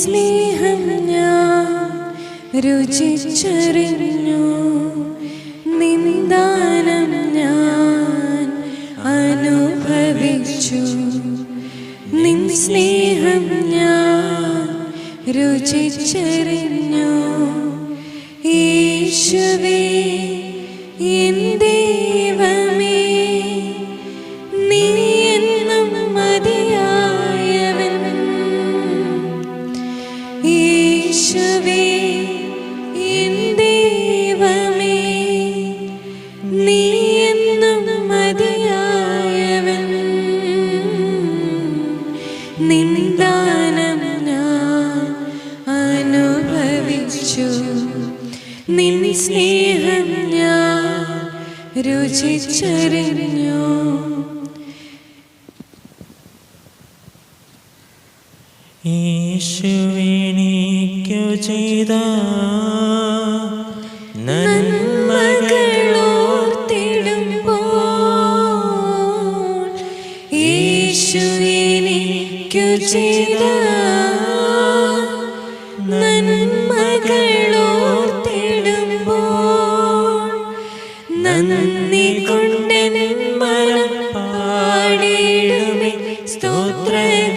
സ്നേഹം ഞാൻ രുചിച്ചറിഞ്ഞു, നിന്ദാനം ഞാൻ അനുഭവിച്ചു. നിൻ സ്നേഹം ഞാൻ രുചിച്ചറിഞ്ഞു. യേശുവേ എൻ ദൈവമേ, നീ എന്നും മതിയായവൻ. യേശുവേ എൻ ദൈവമേ, നീ എന്നും മതിയായവൻ. നിന്ദാനം ഞാൻ അനുഭവിച്ചു, നിൻ സ്നേഹം ഞാൻ രുചിച്ചറിഞ്ഞു. യേശുവിനിക്കു ചെയ്ത നന്മകളോർത്തിടുമ്പോൾ, യേശുവിനിക്കു ചെയ്ത നന്മകളോർത്തിടുമ്പോൾ, നന്ദി കൊണ്ടെൻ മനം പാടിയിടുമേ സ്തോത്രഗാനത്തിൻ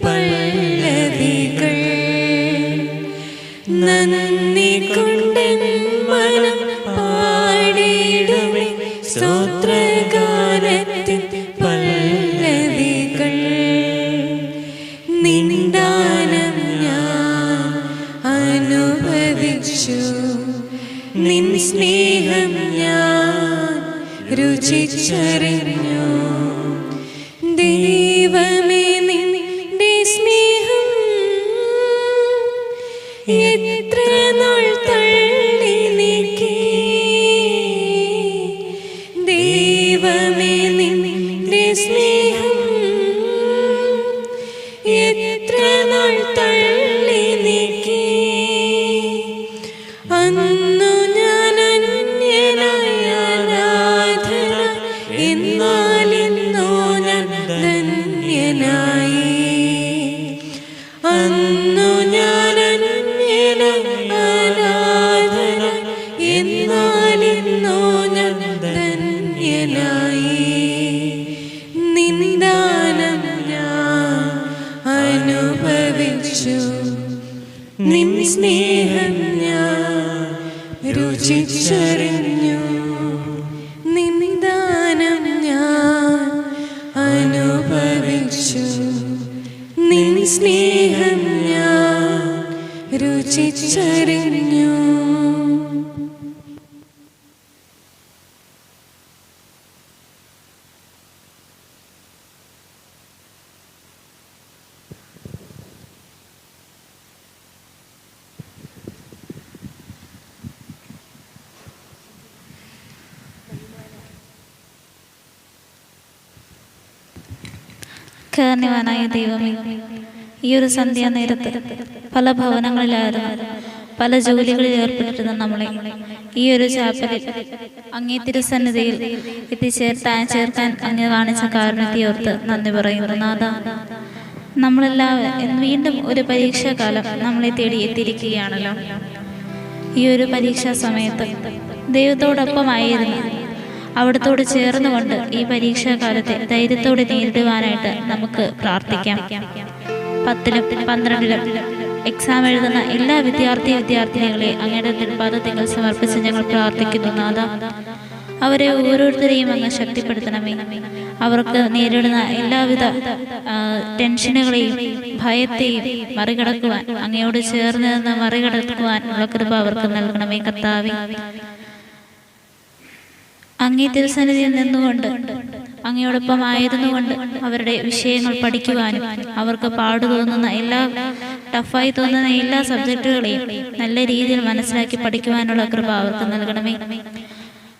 പല്ലവികൾ. നന്ദി കൊണ്ടെൻ മനം പാടിയിടുമേ സ്തോത്രഗാനത്തിൻ പല്ലവികൾ. നിന്ദാനം ഞാൻ അനുഭവിച്ചു, നിൻ സ്നേഹം ഞാൻ രുചിച്ചറിഞ്ഞു. ദൈവമേ നിന്റെ സ്നേഹം എത്ര നാൾ തള്ളി നീക്കി. ദൈവമേ നിന്റെ സ്നേഹം എത്ര നാൾ തള്ളി നീക്കി. അന്നു ഞാൻ അന്യനായ അനാഥന, എന്നാൽ ഇന്നോ ഞാൻ ധന്യനായി. അന്നു ഞാൻ അന്യനായ അനാഥന, എന്നാൽ ഇന്നോ ഞാൻ ധന്യനായി. നിന്ദാനം ഞാൻ അനുഭവിച്ചു, നിൻ സ്നേഹം ഞാൻ രുചിച്ചറിഞ്ഞു. നിന്ദാനം ഞാൻ അനുഭവിച്ചു, നിൻ സ്നേഹം ഞാൻ രുചിച്ചറിഞ്ഞു. കാരണവാനായ ദൈവമേ, ഈ ഒരു സന്ധ്യാനേരത്ത് പല ഭവനങ്ങളിലായിരുന്നു, പല ജോലികളിൽ ഏർപ്പെട്ടിരുന്ന നമ്മളെ ഈ ഒരു ചാപ്പലിൽ അങ്ങേ തിരുസന്നിധിയിൽ ചേർക്കാൻ അങ്ങ് കാണിച്ച കാരുണ്യത്തെ ഓർത്ത് നന്ദി പറയുന്നു. നാഥ, നമ്മളെല്ലാവരും വീണ്ടും ഒരു പരീക്ഷാകാലം നമ്മളെ തേടി എത്തിയിരിക്കുകയാണല്ലോ. ഈ ഒരു പരീക്ഷാ സമയത്ത് ദൈവത്തോടൊപ്പമായിരുന്നു, അവിടത്തോട് ചേർന്നുകൊണ്ട് ഈ പരീക്ഷാകാലത്തെ ധൈര്യത്തോടെ നേരിടുവാനായിട്ട് നമുക്ക് പ്രാർത്ഥിക്കാം. 10ലും 12ലും എക്സാം എഴുതുന്ന എല്ലാ വിദ്യാർത്ഥിനികളെ അങ്ങയുടെ തിരുപാദത്തിൽ സമർപ്പിച്ച് ഞങ്ങൾ പ്രാർത്ഥിക്കുന്നു. നാഥ, അവരെ ഓരോരുത്തരെയും അങ്ങ് ശക്തിപ്പെടുത്തണമേ. അവർക്ക് നേരിടുന്ന എല്ലാവിധ ടെൻഷനുകളെയും ഭയത്തെയും മറികടക്കുവാൻ, അങ്ങയോട് ചേർന്ന് നിന്ന് മറികടക്കുവാൻ ഉള്ള കൃപ അവർക്ക് നൽകണമേ. കർത്താവേ, അങ്ങേ തിരുസന്നിധിയിൽ നിന്നുകൊണ്ട് അങ്ങയോടൊപ്പം ആയിരുന്നുകൊണ്ട് അവരുടെ വിഷയങ്ങൾ പഠിക്കുവാനും അവർക്ക് പാടുതോന്നുന്ന ടഫായി തോന്നുന്ന എല്ലാ സബ്ജക്റ്റുകളെയും നല്ല രീതിയിൽ മനസ്സിലാക്കി പഠിക്കുവാനുള്ള കൃപ അവർക്ക് നൽകണമേ.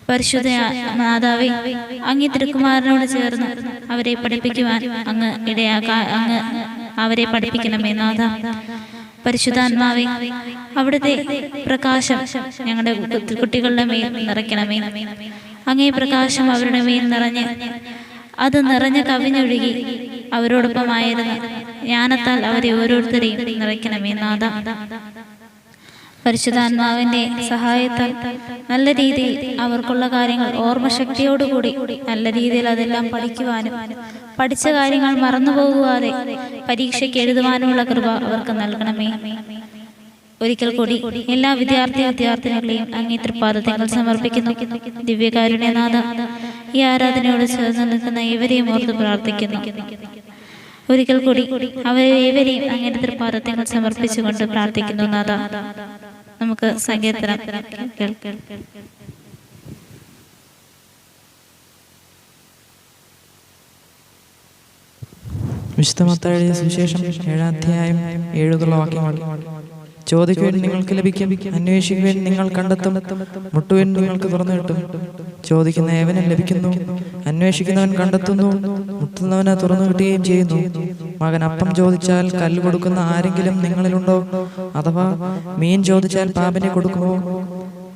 പരിശുദ്ധ മാതാവേ, അങ്ങേ തിരുക്കുമാരനോട് ചേർന്ന് അവരെ പഠിപ്പിക്കുവാൻ അങ്ങ് അങ്ങ് അവരെ പഠിപ്പിക്കണമേ. നാഥ, പരിശുദ്ധാത്മാവേ, അവിടുത്തെ പ്രകാശം ഞങ്ങളുടെ കുട്ടികളുടെ മേൽ നിറയ്ക്കണമേ. അങ്ങേ പ്രകാശം അവരുടെ മേൽ നിറഞ്ഞ് അത് നിറഞ്ഞ് കവിഞ്ഞൊഴുകി അവരോടൊപ്പമായിരുന്ന ജ്ഞാനത്താൽ അവരെ ഓരോരുത്തരെയും നിറയ്ക്കണമേ നാഥ. പരിശുദ്ധാത്മാവിന്റെ സഹായത്താൽ നല്ല രീതിയിൽ അവർക്കുള്ള കാര്യങ്ങൾ ഓർമ്മശക്തിയോടുകൂടി നല്ല രീതിയിൽ അതെല്ലാം പഠിക്കുവാനും പഠിച്ച കാര്യങ്ങൾ മറന്നുപോകുവാതെ പരീക്ഷയ്ക്ക് എഴുതുവാനുമുള്ള കൃപ അവർക്ക് നൽകണമേ. ഒരിക്കൽ കൂടി എല്ലാ വിദ്യാർത്ഥിനികളെയും അങ്ങേ തൃപ്പാദത്തിൽ സമർപ്പിക്കുന്നു. ദിവ്യകാരുണ്യനാഥ, ഈ ആരാധനയോട് ചേർന്ന് നിൽക്കുന്ന ഏവരെയും ഓർത്ത് പ്രാർത്ഥിക്കുന്നു. ഒരിക്കൽ കൂടി അവരെ ഏവരെയും അങ്ങേ തൃപ്പാദത്തിൽ സമർപ്പിച്ചുകൊണ്ട് പ്രാർത്ഥിക്കുന്നു നാഥ. നമുക്ക് സങ്കീർത്തനം കേൾക്കാം. വിശുദ്ധ മത്തായിയുടെ സുവിശേഷം 7-ാം അധ്യായം 7 വാക്യങ്ങൾ. ചോദിക്കുവാൻ നിങ്ങൾക്ക് ലഭിക്കും, അന്വേഷിക്കുവാൻ നിങ്ങൾ കണ്ടെത്തും, മുട്ടുവാൻ നിങ്ങൾക്ക് തുറന്നു കിട്ടും. ചോദിക്കുന്ന ഏവനും ലഭിക്കുന്നു, അന്വേഷിക്കുന്നവൻ കണ്ടെത്തുന്നു, മുട്ടുന്നവന് തുറന്നു കിട്ടുകയും ചെയ്യുന്നു. മകൻ അപ്പം ചോദിച്ചാൽ കല്ല് കൊടുക്കുന്ന ആരെങ്കിലും നിങ്ങളിലുണ്ടോ? അഥവാ മീൻ ചോദിച്ചാൽ പാമ്പിനെ കൊടുക്കുമോ?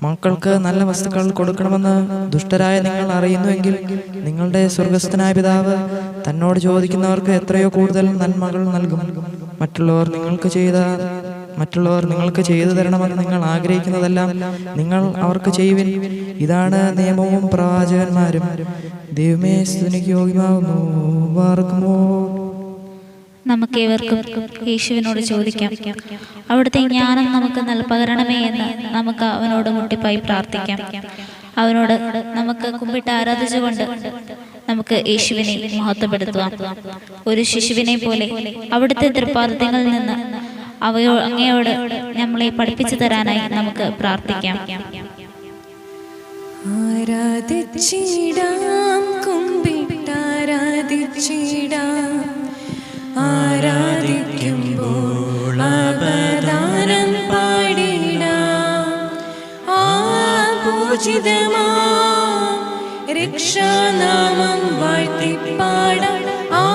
മക്കൾക്ക് നല്ല വസ്തുക്കൾ കൊടുക്കണമെന്ന് ദുഷ്ടരായ നിങ്ങൾ അറിയുന്നുവെങ്കിൽ നിങ്ങളുടെ സ്വർഗസ്ഥനായ പിതാവ് തന്നോട് ചോദിക്കുന്നവർക്ക് എത്രയോ കൂടുതൽ നന്മകൾ നൽകും. മറ്റുള്ളവർ നിങ്ങൾക്ക് ചെയ്തു തരണമെന്ന് നിങ്ങൾ ആഗ്രഹിക്കുന്നതെല്ലാം നിങ്ങൾ അവർക്ക് ചെയ്യുവിൻ. ഇതാണ് നിയമവും പ്രവാചകന്മാരും. ദൈവമേ, സ്തുതിക്ക് യോഗ്യമാകുന്നു. വാർക്കുമോ. നമുക്കേവർക്കും യേശുവിനോട് ചോദിക്കാം. അവിടുത്തെ ജ്ഞാനം നമുക്ക് പകരണമേ എന്ന് നമുക്ക് അവനോട് മുട്ടിപ്പായി പ്രാർത്ഥിക്കാം. അവനോട് നമുക്ക് കുമ്പിട്ട് ആരാധിച്ചുകൊണ്ട് നമുക്ക് യേശുവിനെ മഹത്വപ്പെടുത്താം. ഒരു ശിശുവിനെ പോലെ അവിടുത്തെ തൃപ്പാദങ്ങളിൽ നിന്ന് അങ്ങയോട് നമ്മളെ പഠിപ്പിച്ചു തരാനായി നമുക്ക് പ്രാർത്ഥിക്കാം. ആരാധിച്ചിടാം, കുമ്പിട്ടാരാധിച്ചിടാം. ആരാധിക്കുമ്പോൾ അപദാനം പാടിടാം. ആ പൂജിതമാം രക്ഷാനാമം വാഴ്ത്തിപ്പാടാം. ആ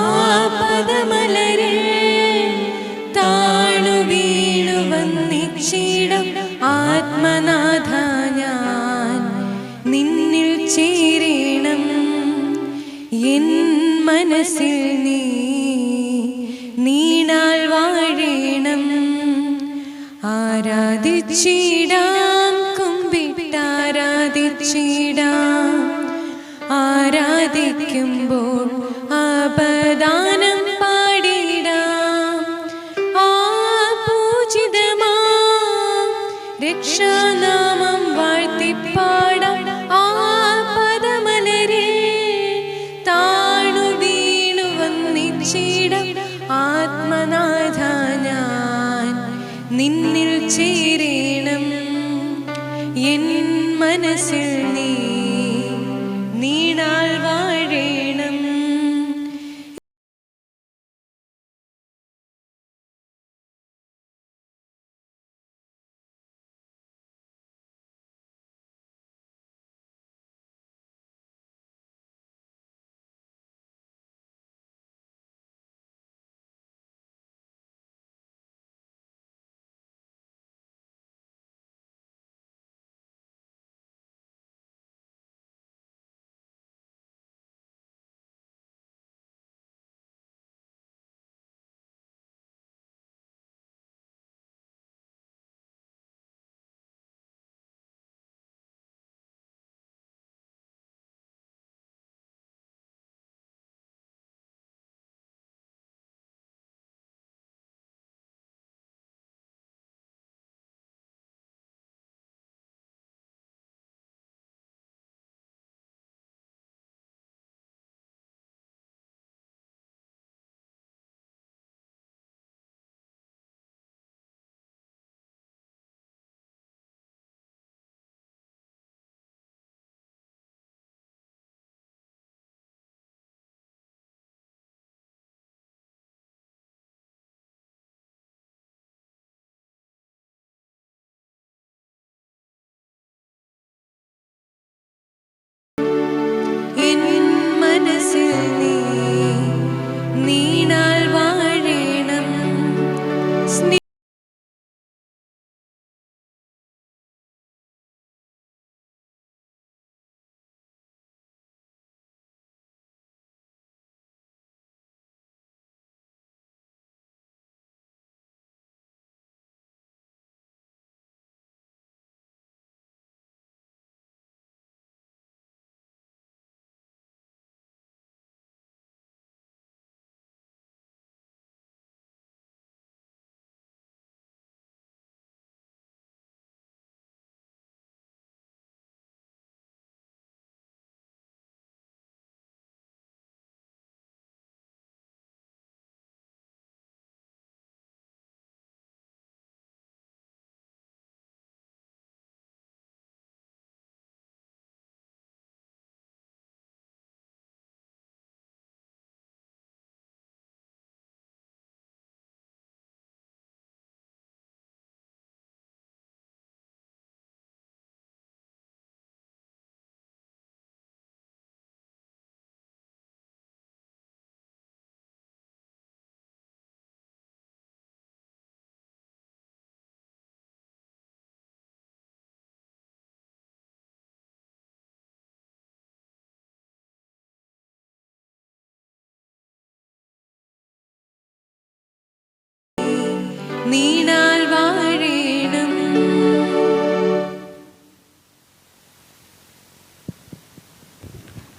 പദമലരെ താണു വീണു വന്നിച്ചിടം. ആത്മനാഥ, ഞാൻ നിന്നിൽ ചേരണം. എൻ മനസ്സിൽ നീണാൾ വാഴേണം. ആരാധിച്ചിടാം, കുമ്പിട്ടാരാധിച്ചിടാം. ആരാധിക്കുമ്പോൾ അപദാനം പാടിടാം. ആ പൂജിതമാം രക്ഷാനാമം വാഴ്ത്തിപ്പാടാം. ആ പദമലരെ താണു വീണു വന്നിച്ചിടം. ആത്മനാഥ, ഞാൻ നിന്നിൽ ചേരണം. എൻ മനസ്സിൽ നീണാൾ വാഴേണം.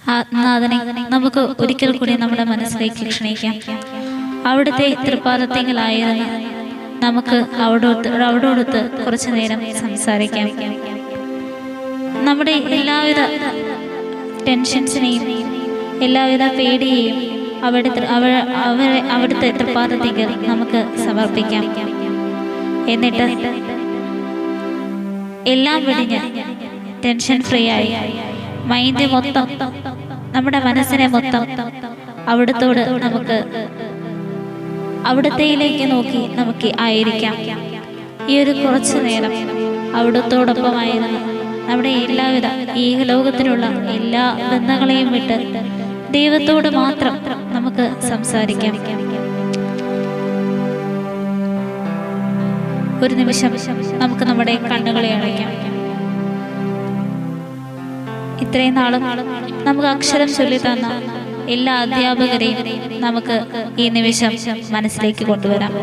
നാഥനെ നമുക്ക് ഒരിക്കൽ കൂടി നമ്മുടെ മനസ്സിലേക്ക് ക്ഷണിക്കാം. അവിടുത്തെ തൃപ്പാദത്തെങ്കിലായിരുന്നു നമുക്ക് അവിടോടൊത്ത് കുറച്ചു നേരം സംസാരിക്കാം. നമ്മുടെ എല്ലാവിധ ടെൻഷൻസിനെയും എല്ലാവിധ പേടിയെയും അവിടുത്തെ തൃപ്പാദത്തേക്ക് നമുക്ക് സമർപ്പിക്കാം. എന്നിട്ട് എല്ലാം വെടിഞ്ഞ് ടെൻഷൻ ഫ്രീ ആയി മൈൻഡ് മൊത്തം, നമ്മുടെ മനസ്സിനെ മൊത്തം അവിടുത്തോട് നമുക്ക് അവിടുത്തേയിലേക്ക് നോക്കി നമുക്ക് ആയിരിക്കാം. ഈ ഒരു കുറച്ചു നേരം അവിടുത്തോടൊപ്പമായിരുന്നു നമ്മുടെ എല്ലാവിധ ഈ ലോകത്തിലുള്ള എല്ലാ ബന്ധങ്ങളെയും വിട്ട് ദൈവത്തോട് മാത്രം നമുക്ക് സംസാരിക്കാം. ഒരു നിമിഷം നമുക്ക് നമ്മുടെ കണ്ണുകളെ അടയ്ക്കാം. ഇത്രയും നാളും നമുക്ക് അക്ഷരം ചൊല്ലി തന്ന എല്ലാ അധ്യാപകരെയും നമുക്ക് ഈ നിമിഷം മനസ്സിലേക്ക് കൊണ്ടുവരാം.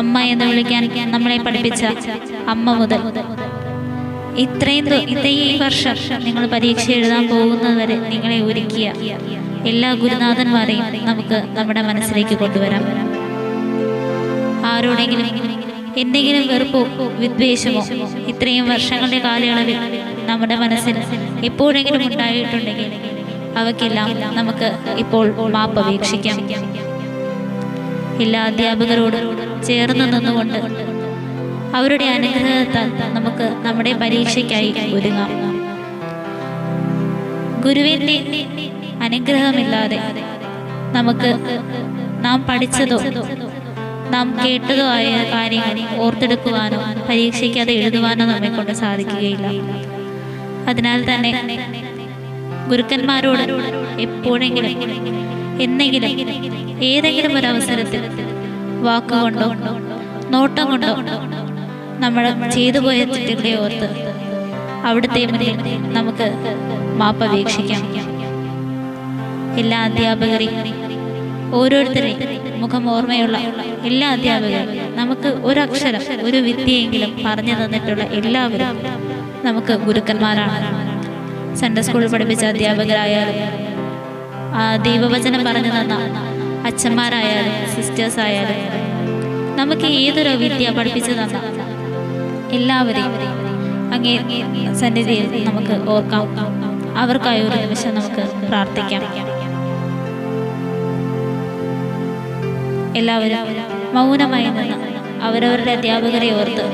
അമ്മ എന്ന് വിളിക്കാൻ നമ്മളെ പഠിപ്പിച്ച അമ്മ മുതൽ ഈ വർഷം നിങ്ങൾ പരീക്ഷ എഴുതാൻ പോകുന്നതുവരെ നിങ്ങളെ ഒരുക്കിയ എല്ലാ ഗുരുനാഥന്മാരെയും നമുക്ക് നമ്മുടെ മനസ്സിലേക്ക് കൊണ്ടുവരാം. ആരോടെങ്കിലും എന്തെങ്കിലും വെറുപ്പോ വിദ്വേഷമോ ഇത്രയും വർഷങ്ങളുടെ കാലയളവിൽ നമ്മുടെ മനസ്സിൽ എപ്പോഴെങ്കിലും ഉണ്ടായിട്ടുണ്ടെങ്കിൽ അവയ്ക്കെല്ലാം നമുക്ക് ഇപ്പോൾ മാപ്പപേക്ഷിക്കാം. എല്ലാ അധ്യാപകരോടും ചേർന്ന് നിന്നുകൊണ്ട് അവരുടെ അനുഗ്രഹത്താൽ നമുക്ക് നമ്മുടെ പരീക്ഷയ്ക്കായി ഒരുങ്ങാം. ഗുരുവിൻ്റെ അനുഗ്രഹമില്ലാതെ നമുക്ക് നാം പഠിച്ചതോ നാം കേട്ടതോ ആയ കാര്യങ്ങൾ ഓർത്തെടുക്കുവാനോ പരീക്ഷയ്ക്ക് അത് എഴുതുവാനോ നമ്മെ കൊണ്ട് സാധിക്കുകയില്ല. അതിനാൽ തന്നെ ഗുരുക്കന്മാരോട് എപ്പോഴെങ്കിലും എന്നെങ്കിലും ഏതെങ്കിലും ഒരു അവസരത്തിൽ വാക്കുകൊണ്ടോ നോട്ടം കൊണ്ടോ നമ്മൾ ചെയ്തു പോയ തെറ്റുകളെ ഓർത്ത് അവിടുത്തെ മുന്നിൽ നമുക്ക് മാപ്പപേക്ഷിക്കാം. എല്ലാ അധ്യാപകരെയും ഓരോരുത്തരെയും മുഖം ഓർമ്മയുള്ള എല്ലാ അധ്യാപകരും നമുക്ക് ഒരക്ഷരം ഒരു വിദ്യയെങ്കിലും പറഞ്ഞു തന്നിട്ടുള്ള എല്ലാവരും നമുക്ക് ഗുരുക്കന്മാരാണ്. സൺഡേ സ്കൂളിൽ പഠിപ്പിച്ച അധ്യാപകരായാലും ദൈവവചനം പറഞ്ഞു തന്ന അച്ഛന്മാരായാലും സിസ്റ്റേഴ്സ് ആയാലും നമുക്ക് ഏതൊരു വിദ്യ പഠിപ്പിച്ചു തന്ന എല്ലാവരെയും അങ്ങേ സന്നിധിയിൽ നമുക്ക് ഓർക്കാം. അവർക്കായി ഒരു നിമിഷം നമുക്ക് പ്രാർത്ഥിക്കാം. എല്ലാവരും മൗനമായി നിന്ന് അവരവരുടെ അധ്യാപകരെ ഓർത്ത്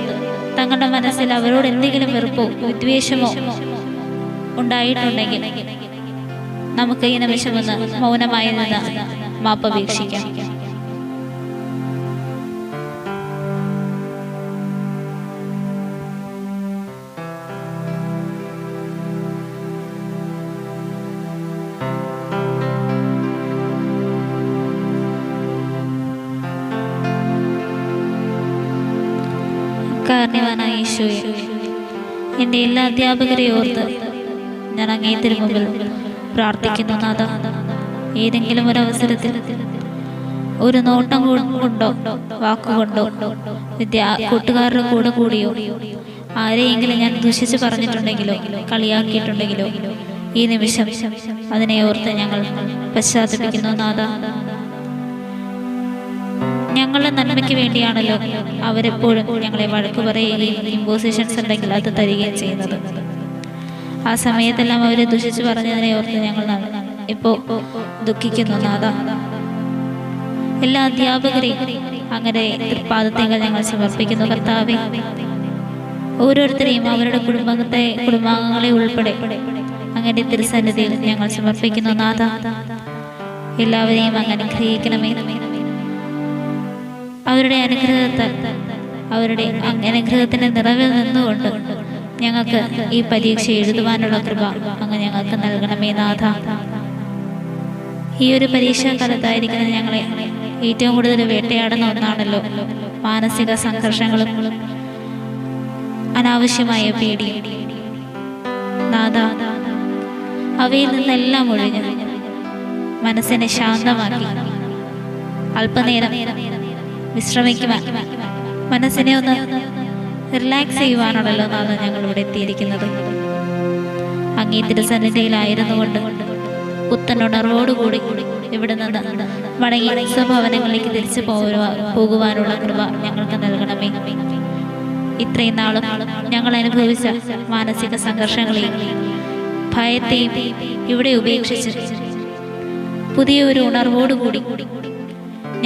തങ്ങളുടെ മനസ്സിൽ അവരോട് എന്തെങ്കിലും വെറുപ്പോ വിദ്വേഷമോ ഉണ്ടായിട്ടുണ്ടെങ്കിൽ നമുക്ക് ഈ നിമിഷം ഒന്ന് മൗനമായി നിന്ന് മാപ്പപേക്ഷിക്കാം. കാരണവാനായ യേശുവേ, എൻ്റെ എല്ലാ അധ്യാപകരെ ഓർത്ത് ഞാൻ അങ്ങേ തിരുമുമ്പിൽ പ്രാർത്ഥിക്കുന്നു. നാഥ, ഏതെങ്കിലും ഒരു അവസരത്തിൽ ഒരു നോട്ടം കൊണ്ടോ വാക്കുകൊണ്ടോ കൂട്ടുകാരുടെ കൂടെ കൂടിയോ ആരെയെങ്കിലും ഞാൻ ദുഷിച്ച് പറഞ്ഞിട്ടുണ്ടെങ്കിലോ കളിയാക്കിയിട്ടുണ്ടെങ്കിലോ ഈ നിമിഷം അതിനെ ഓർത്ത് ഞങ്ങൾ പശ്ചാത്തപിക്കുന്നു. നാഥ, ഞങ്ങളുടെ നന്മയ്ക്ക് വേണ്ടിയാണല്ലോ അവരെപ്പോഴും ഞങ്ങളെ വഴക്ക് പറയുകയും ഇമ്പോസിഷൻസ് ഉണ്ടെങ്കിൽ അത് തരികയും ചെയ്യുന്നത്. ആ സമയത്തെല്ലാം അവരെ ദുഷിച്ച് പറഞ്ഞതിനെ ഓർത്ത് ഞങ്ങൾ ഇപ്പോൾ ദുഃഖിക്കുന്നു. നാഥ, എല്ലാ അധ്യാപകരെയും അങ്ങനെ പാദത്തേക്കാൾ ഞങ്ങൾ സമർപ്പിക്കുന്നു. കർത്താവേ, ഓരോരുത്തരെയും അവരുടെ കുടുംബാംഗങ്ങളെ ഉൾപ്പെടെ അങ്ങനെ തിരുസന്നിധിയിൽ ഞങ്ങൾ സമർപ്പിക്കുന്നു. നാഥ, എല്ലാവരെയും അങ്ങനെ അനുഗ്രഹിക്കണമേ. അവരുടെ അനുഗ്രഹത്താൽ അവരുടെ അനുഗ്രഹത്തിന്റെ നിറവിൽ നിന്നുകൊണ്ട് ഞങ്ങൾക്ക് ഈ പരീക്ഷ എഴുതുവാനുള്ള കൃപ അങ്ങ് ഞങ്ങൾക്ക് നൽകണമേ. നാഥ, ഈ ഒരു പരീക്ഷാകാലത്തായിരിക്കുന്ന ഞങ്ങളെ ഏറ്റവും കൂടുതൽ വേട്ടയാടുന്ന ഒന്നാണല്ലോ മാനസിക സംഘർഷങ്ങളും അനാവശ്യമായ പേടിയും. നാഥ, അവയിൽ നിന്നെല്ലാം ഒഴിഞ്ഞ് മനസ്സിനെ ശാന്തമാക്കി അല്പനേരം വിശ്രമിക്കുവാൻ, മനസ്സിനെ ഒന്ന് റിലാക്സ് ചെയ്യുവാനാണല്ലോ നാഥ ഞങ്ങൾ ഇവിടെ എത്തിയിരിക്കുന്നത്. അങ്ങേ തിരുസന്നിധിയിലായിരുന്നു കൊണ്ട് പുത്തനുണർവോടുകൂടി ഇവിടെ നിന്ന് മടങ്ങി സ്വഭവനങ്ങളിലേക്ക് തിരിച്ചു പോകുവാനുള്ള കൃപ ഞങ്ങൾക്ക് നൽകണമേ. ഇത്രയും നാളും ഞങ്ങൾ അനുഭവിച്ച മാനസിക സംഘർഷങ്ങളെയും ഭയത്തെയും ഇവിടെ ഉപേക്ഷിച്ച് പുതിയൊരു ഉണർവോടുകൂടി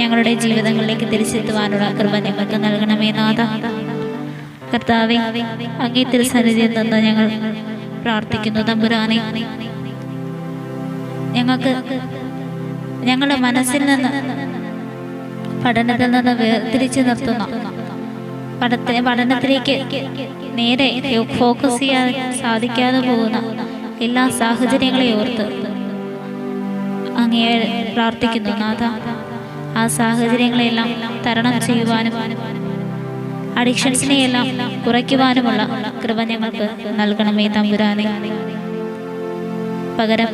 ഞങ്ങളുടെ ജീവിതങ്ങളിലേക്ക് തിരിച്ചെത്തുവാനുള്ള കൃപ ഞങ്ങൾക്ക് നൽകണമേ നാഥ. കർത്താവേ, അങ്ങേ തിരുസന്നിധിയിൽ നിന്ന് ഞങ്ങൾ പ്രാർത്ഥിക്കുന്നു തമ്പുരാനെ. ഞങ്ങൾക്ക് ഞങ്ങളുടെ മനസ്സിൽ നിന്ന് പഠനത്തിൽ നിന്ന് വേർതിരിച്ചു നിർത്തുന്ന പഠനത്തിലേക്ക് നേരെ ഫോക്കസ് ചെയ്യാൻ സാധിക്കാതെ പോകുന്ന എല്ലാ സാഹചര്യങ്ങളെയും ഓർത്ത് അങ്ങേ പ്രാർത്ഥിക്കുന്നു നാഥ. ആ സാഹചര്യങ്ങളെല്ലാം തരണം ചെയ്യുവാനും അഡിക്ഷൻസിനെയെല്ലാം കുറയ്ക്കുവാനുമുള്ള കൃപ ഞങ്ങൾക്ക് നൽകണമേ തമ്പുരാനെ. പകരം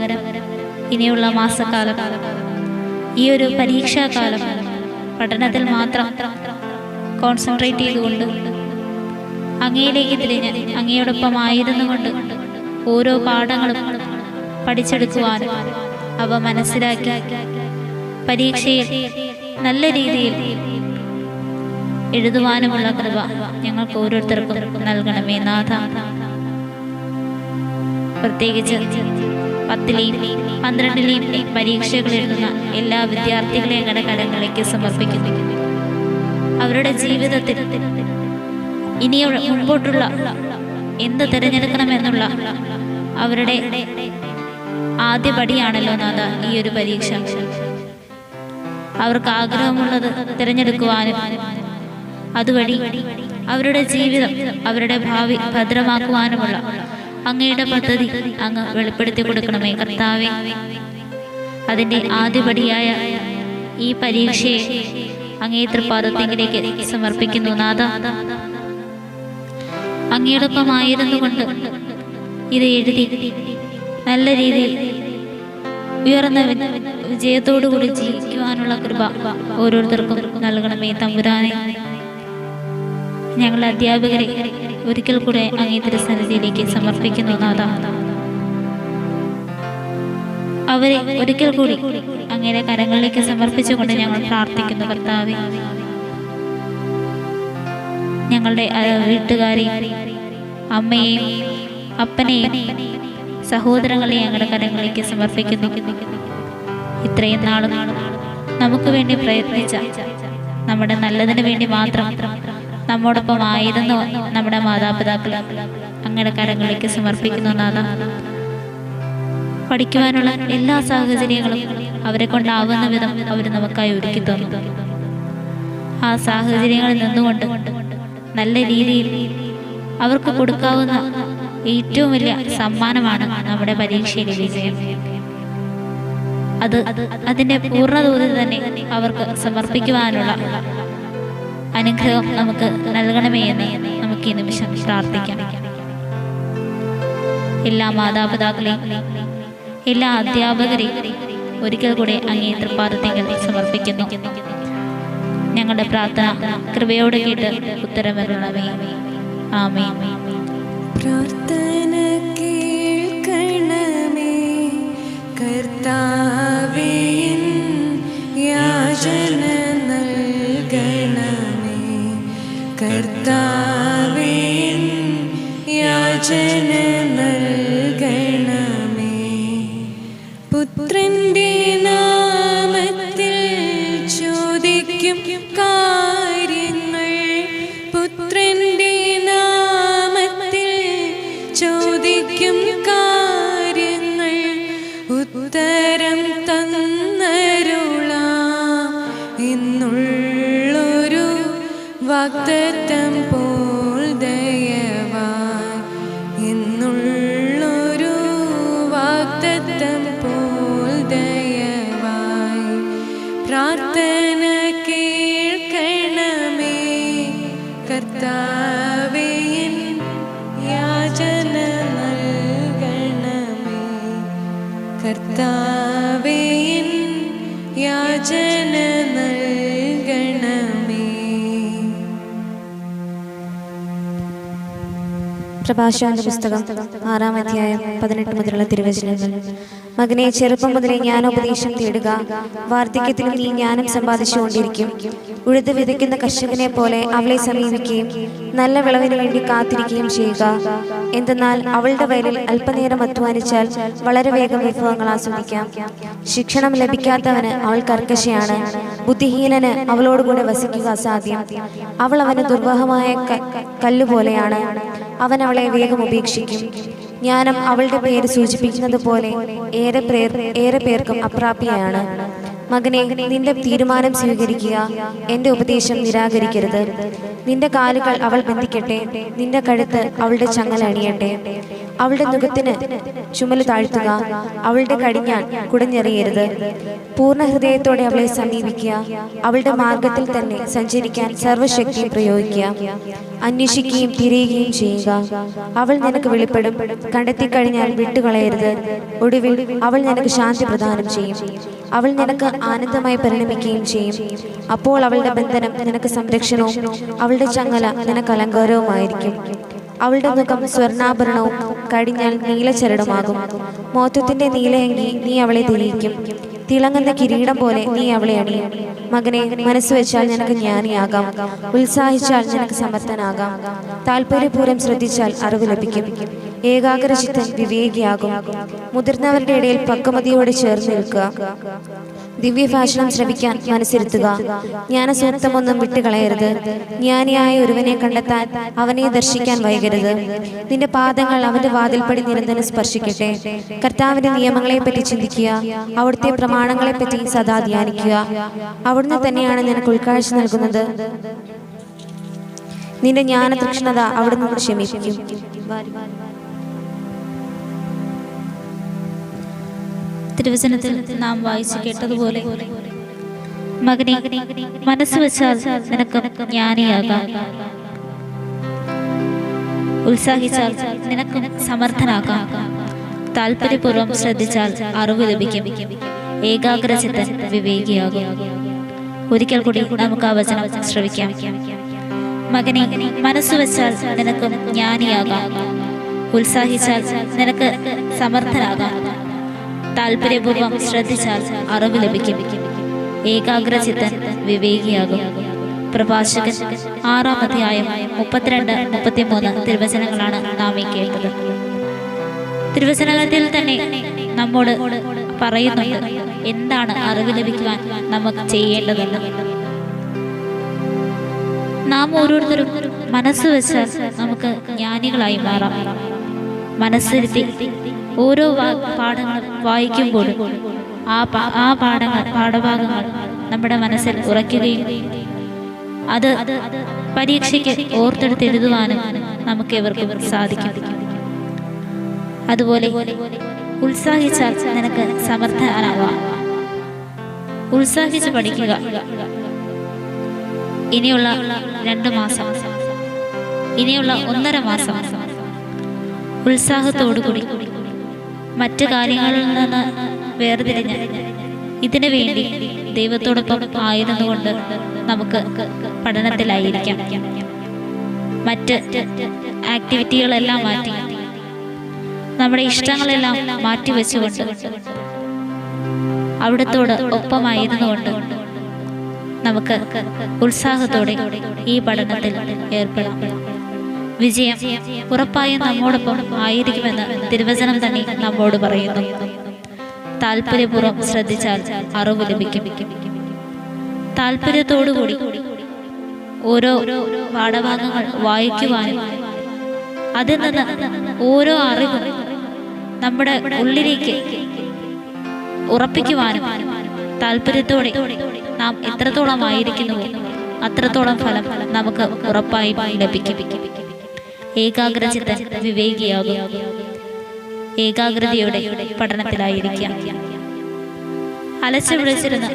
ഇനിയുള്ള മാസക്കാലം, ഈ ഒരു പരീക്ഷാകാലം പഠനത്തിൽ മാത്രം കോൺസെൻട്രേറ്റ് ചെയ്തുകൊണ്ട് അങ്ങയിലേക്ക് തിരിഞ്ഞ് അങ്ങയോടൊപ്പം ആയിരുന്നു കൊണ്ട് ഓരോ പാഠങ്ങളും പഠിച്ചെടുക്കുവാനും അവ മനസ്സിലാക്കി പരീക്ഷയിൽ നല്ല രീതിയിൽ എഴുതുവാനുമുള്ള കൃപ ഞങ്ങൾക്ക് ഓരോരുത്തർക്കും നൽകണമേ നാഥ. പ്രത്യേകിച്ച് 10ലെയും 12ലെയും പരീക്ഷകൾ എഴുതുന്ന എല്ലാ വിദ്യാർത്ഥികളെയും ഞങ്ങളുടെ കരങ്ങളിലേക്ക് സമർപ്പിക്കുന്നു. അവരുടെ ജീവിതത്തിൽ ഇനിയുള്ള മുമ്പോട്ടുള്ള എന്ത് തിരഞ്ഞെടുക്കണമെന്നുള്ള അവരുടെ ആദ്യ പടിയാണല്ലോ നാഥ ഈ ഒരു പരീക്ഷ. അവർക്ക് ആഗ്രഹമുള്ളത് തിരഞ്ഞെടുക്കുവാനും അതുവഴി അവരുടെ ജീവിതം, അവരുടെ ഭാവി ഭദ്രമാക്കുവാനുമുള്ള അങ്ങയുടെ പദ്ധതി അങ്ങ് വെളിപ്പെടുത്തി കൊടുക്കണമേ കർത്താവേ. അതിൻ്റെ ആദ്യപടിയായ ഈ പരീക്ഷയെ അങ്ങേ തൃപ്പാദത്തിലേക്ക് സമർപ്പിക്കുന്നു നാഥ. അങ്ങയോടൊപ്പമായിരുന്നു കൊണ്ട് ഇത് എഴുതി നല്ല രീതിയിൽ ഉയർന്ന വിജയത്തോടുകൂടി ജീവിക്കുവാനുള്ള കൃപ ഓരോരുത്തർക്കും നൽകണമേ തമ്പുരാനെ. ഞങ്ങൾ അധ്യാപകരെ ഒരിക്കൽ കൂടെ അങ്ങേ തിരുസന്നിധിയിലേക്ക് സമർപ്പിക്കുന്നു നാഥ. അവരെ ഒരിക്കൽ കൂടി അങ്ങയുടെ കരങ്ങളിലേക്ക് സമർപ്പിച്ചുകൊണ്ട് ഞങ്ങൾ പ്രാർത്ഥിക്കുന്നു കർത്താവേ. ഞങ്ങളുടെ വീട്ടുകാരെയും അമ്മയെയും അപ്പനെയും സഹോദരങ്ങളെയും ഞങ്ങളുടെ കരങ്ങളിലേക്ക് സമർപ്പിക്കുന്നു. ഇത്രയും നാളും നമുക്ക് വേണ്ടി പ്രയത്നിച്ച, നമ്മുടെ നല്ലതിന് വേണ്ടി മാത്രം നമ്മോടൊപ്പം ആയിരുന്നു നമ്മുടെ മാതാപിതാക്കൾ അങ്ങയുടെ കരങ്ങളിലേക്ക് സമർപ്പിക്കുന്നു നാഥ. പഠിക്കുവാനുള്ള എല്ലാ സാഹചര്യങ്ങളും അവരെ കൊണ്ടാവുന്ന വിധം അവർ നമുക്കായി ഒരുക്കി തന്നു. ആ സാഹചര്യങ്ങളിൽ നിന്നുകൊണ്ട് നല്ല രീതിയിൽ അവർക്ക് കൊടുക്കാവുന്ന ഏറ്റവും വലിയ സമ്മാനമാണ് നമ്മുടെ പരീക്ഷയിലെ വിജയം. അതിൻ്റെ പൂർണ്ണതോതിൽ തന്നെ അവർക്ക് സമർപ്പിക്കുവാനുള്ള അനുഗ്രഹം നമുക്ക് നൽകണമേ എന്ന് നമുക്ക് ഈ നിമിഷം പ്രാർത്ഥിക്കാം. എല്ലാ മാതാപിതാക്കളെയും എല്ലാ അധ്യാപകരെയും ഒരിക്കൽ കൂടെ അങ്ങേ തൃപ്പാദത്തിൽ സമർപ്പിക്കുന്നു. ഞങ്ങളുടെ പ്രാർത്ഥന കൃപയോടെ കേട്ട് ഉത്തരമരുളണമേ. ആമേൻ. പ്രാർത്ഥന കേൾക്കണമേ കർത്താവേ, യാചന നൽകണമേ കർത്താവേ, യാചന നൽകണമേ. പുത്രന്റെ നാമത്തിൽ ചോദിക്കും കാര്യങ്ങൾ, പുത്രന്റെ നാമത്തിൽ ചോദിക്കും കാര്യങ്ങൾ ഉത്തരം തന്നരുളാം എന്നുള്ളൊരു വാഗ്ദത്തം പോൽ ദയവായി, എന്നുള്ളൊരു വാഗ്ദത്തം പോൽ ദയവായി. പ്രാർത്ഥന കേൾക്കണമേ കർത്താവേ, യാചന നൽകണമേ കർത്താവേ, യാചന നൽകണമേ. പ്രഭാഷകന്റെ പുസ്തകം 6-ാം അധ്യായം 18 മുതലുള്ള തിരുവചനങ്ങൾ. മകനെ, ചെറുപ്പം മുതലേ ജ്ഞാനോപദേശം തേടുക. വാർദ്ധക്യത്തിലും നീ ജ്ഞാനം സമ്പാദിച്ചുകൊണ്ടിരിക്കും. ഉഴുത് വിതയ്ക്കുന്ന കർഷകനെ പോലെ അവളെ സമീപിക്കുകയും നല്ല വിളവിന് വേണ്ടി കാത്തിരിക്കുകയും ചെയ്യുക. എന്തെന്നാൽ അവളുടെ വയലിൽ അല്പനേരം അധ്വാനിച്ചാൽ വളരെ വേഗം വിഭവങ്ങൾ ആസ്വദിക്കാം. ശിക്ഷണം ലഭിക്കാത്തവന് അവൾ കർക്കശയാണ്. ബുദ്ധിഹീനന് അവളോടുകൂടെ വസിക്കുക അസാധ്യം. അവൾ അവന് ദുർവഹമായ കല്ലുപോലെയാണ്. അവൻ അവളെ വേഗം ഉപേക്ഷിക്കും. ജ്ഞാനം അവളുടെ പേര് സൂചിപ്പിക്കുന്നത് പോലെ ഏറെ പേർക്കും അപ്രാപ്യയാണ്. മകനെ, നിന്റെ തീരുമാനം സ്വീകരിക്കുക, എന്റെ ഉപദേശം നിരാകരിക്കരുത്. നിന്റെ കാലുകൾ അവൾ ബന്ധിക്കട്ടെ, നിന്റെ കഴുത്ത് അവളുടെ ചങ്ങല അണിയട്ടെ. അവളുടെ മുഖത്തിന് ചുമല് താഴ്ത്തുക, അവളുടെ കടിഞ്ഞാൻ കുടഞ്ഞെറിയരുത്. പൂർണ്ണ ഹൃദയത്തോടെ അവളെ സമീപിക്കുക, അവളുടെ മാർഗത്തിൽ തന്നെ സഞ്ചരിക്കാൻ സർവശക്തിയും പ്രയോഗിക്കുക. അന്വേഷിക്കുകയും തിരയുകയും ചെയ്യുക, അവൾ നിനക്ക് വെളിപ്പെടും. കണ്ടെത്തിക്കഴിഞ്ഞാൽ വിട്ടുകളയരുത്. ഒടുവിൽ അവൾ നിനക്ക് ശാന്തി പ്രദാനം ചെയ്യും. അവൾ നിനക്ക് ആനന്ദമായി പരിണമിക്കുകയും ചെയ്യും. അപ്പോൾ അവളുടെ ബന്ധനം നിനക്ക് സംരക്ഷണവും അവളുടെ ചങ്ങല നിനക്ക് അലങ്കാരവുമായിരിക്കും. അവളുടെ മുഖം സ്വർണ്ണാഭരണവും കടിഞ്ഞാൽ നീലച്ചരടുമാകും. മോത്തത്തിന്റെ നീലയങ്കി നീ അവളെ ധരിക്കും. തിളങ്ങുന്ന കിരീടം പോലെ നീ അവളെ അണിയും. മകനെ, മനസ്സ് വെച്ചാൽ നിനക്ക് ജ്ഞാനിയാകാം. ഉത്സാഹിച്ചാൽ നിനക്ക് സമർത്ഥനാകാം. താല്പര്യപൂർവ്വം ശ്രദ്ധിച്ചാൽ അറിവ് ലഭിക്കും. ഏകാഗ്രചിത്തൻ വിവേകിയാകും. മുതിർന്നവരുടെ ഇടയിൽ പക്വമതിയോടെ ചേർന്ന് നിൽക്കുക. ദിവ്യഭാഷണം ശ്രവിക്കാൻ മനസ്സിരുത്തുക. ജ്ഞാനസൂക്തമൊന്നും വിട്ടുകളയരുത്. ജ്ഞാനിയായ ഒരുവനെ കണ്ടെത്താൻ അവനെ ദർശിക്കാൻ വൈകരുത്. നിന്റെ പാദങ്ങൾ അവന്റെ വാതിൽപ്പടി നിരന്തരം സ്പർശിക്കട്ടെ. കർത്താവിന്റെ നിയമങ്ങളെപ്പറ്റി ചിന്തിക്കുക, അവിടുത്തെ പ്രമാണങ്ങളെപ്പറ്റി സദാ ധ്യാനിക്കുക. അവിടുന്ന് തന്നെയാണ് നിനക്ക് ഉൾക്കാഴ്ച നൽകുന്നത്. നിന്റെ ജ്ഞാന തൃഷ്ണത അവിടുന്ന് ക്ഷമിപ്പിക്കും. തിരുവചനത്തിൽ നാം വായിച്ചു കേട്ടതുപോലെ, മകനെ, മനസ്സ് വെച്ചാൽ നിനക്ക് ജ്ഞാനിയാകാം. ഉത്സാഹിച്ചാൽ നിനക്കും സമർത്ഥനാകാം. താല്പര്യപൂർവ്വം ശ്രദ്ധിച്ചാൽ അറിവ് ലഭിക്കും. ഏകാഗ്രചിത്തൻ വിവേകിയാകും. ഒരിക്കൽ കൂടി നമുക്ക് ആ വചനം ശ്രവിക്കാം. മകനെ, മനസ്സ് വെച്ചാൽ നിനക്കും ജ്ഞാനിയാകാം. ഉത്സാഹിച്ചാൽ നിനക്ക് സമർത്ഥനാകാം. താല്പര്യപൂർവ്വം ശ്രദ്ധിച്ചാൽ അറിവ് ലഭിക്കും. ഏകാഗ്രചിത്തൻ വിവേകിയാകും. പ്രഭാഷകൻ 6-ാം അധ്യായം 32-33 തിരുവചനങ്ങളാണ് നാം ഈ കേട്ടത്. തിരുവചനത്തിൽ തന്നെ നമ്മോട് പറയുന്നുണ്ട് എന്താണ് അറിവ് ലഭിക്കുവാൻ നമുക്ക് ചെയ്യേണ്ടതെന്ന്. നാം ഓരോരുത്തരും മനസ്സ് വെച്ചാൽ നമുക്ക് ജ്ഞാനികളായി മാറാം. മനസ്സിരുത്തി ഓരോ പാഠങ്ങൾ വായിക്കുമ്പോഴും ആ പാഠഭാഗങ്ങൾ നമ്മുടെ മനസ്സിൽ ഉറയ്ക്കുകയും അത് പരീക്ഷയ്ക്ക് ഓർത്തെടുത്തെഴുതുവാനും നമുക്ക് എവർക്കും സാധിക്കും. അതുപോലെ ഉത്സാഹിച്ചാൽ നിനക്ക് സമർത്ഥനാവാം. ഉത്സാഹിച്ച് പഠിക്കുക. ഇനിയുള്ള 2 മാസം, ഇനിയുള്ള 1.5 മാസം ഉത്സാഹത്തോടുകൂടി മറ്റു കാര്യങ്ങളിൽ നിന്ന് വേർതിരിഞ്ഞ് ഇതിനു വേണ്ടി ദൈവത്തോടൊപ്പം ആയിരുന്നുകൊണ്ട് നമുക്ക് പഠനത്തിലായിരിക്കാം. മറ്റ് ആക്ടിവിറ്റികളെല്ലാം മാറ്റി നമ്മുടെ ഇഷ്ടങ്ങളെല്ലാം മാറ്റിവെച്ചുകൊണ്ട് അവിടത്തോട് ഒപ്പമായിരുന്നുകൊണ്ട് നമുക്ക് ഉത്സാഹത്തോടെ ഈ പഠനത്തിൽ ഏർപ്പെടാം. വിജയം ഉറപ്പായും നമ്മോടൊപ്പം ആയിരിക്കുമെന്ന് തിരുവചനം തന്നെ നമ്മോട് പറയുന്നു. താല്പര്യപൂർവ്വം ശ്രദ്ധിച്ചാൽ അറിവ് ലഭിക്കും. താല്പര്യത്തോടുകൂടി ഓരോ പാഠഭാഗങ്ങൾ വായിക്കുവാനും അതിൽ നിന്ന് ഓരോ അറിവും നമ്മുടെ ഉള്ളിലേക്ക് ഉറപ്പിക്കുവാനും താല്പര്യത്തോടെ നാം എത്രത്തോളം ആയിരിക്കുന്നുവോ അത്രത്തോളം ഫലം നമുക്ക് ഉറപ്പായും ലഭിക്കും. ഏകാഗ്രചിത്തൻ വിവേകിയാകും. ഏകാഗ്രതയോടെ പഠനത്തിലായിരിക്കാം. അലച്ചു വിളിച്ചിരുന്ന്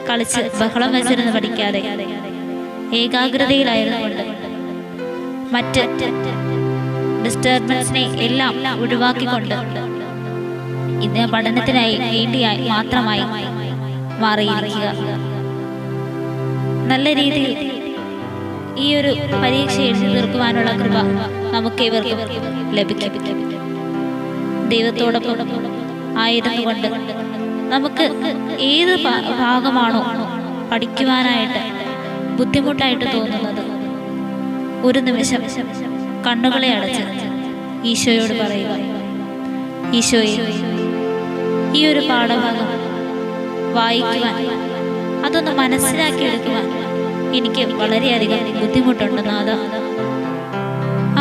കളിച്ച് ബഹളം വെച്ചിരുന്ന് പഠിക്കാതെ ഏകാഗ്രതയിലായിരുന്നുകൊണ്ട് മറ്റ് ഡിസ്റ്റർബൻസിനെ എല്ലാം ഒഴിവാക്കിക്കൊണ്ട് ഇന്ന് പഠനത്തിനായി വേണ്ടിയായി മാത്രമായി മാറിയിരിക്കുക. നല്ല രീതിയിൽ ഈ ഒരു പരീക്ഷ എഴുതി തീർക്കുവാനുള്ള കൃപ നമുക്കേവർക്കും ലഭിക്കും. ദൈവത്തോടൊപ്പം ആയിരുന്നുകൊണ്ട് നമുക്ക് ഏത് ഭാഗമാണോ പഠിക്കുവാനായിട്ട് ബുദ്ധിമുട്ടായിട്ട് തോന്നുന്നത്, ഒരു നിമിഷം കണ്ണുകളെ അടച്ച് ഈശോയോട് പറയുക, ഈശോയെ, ഈ ഒരു പാഠഭാഗം വായിക്കുവാൻ, അതൊന്ന് മനസ്സിലാക്കിയെടുക്കുവാൻ എനിക്ക് വളരെയധികം ബുദ്ധിമുട്ടുണ്ട് നാഥ.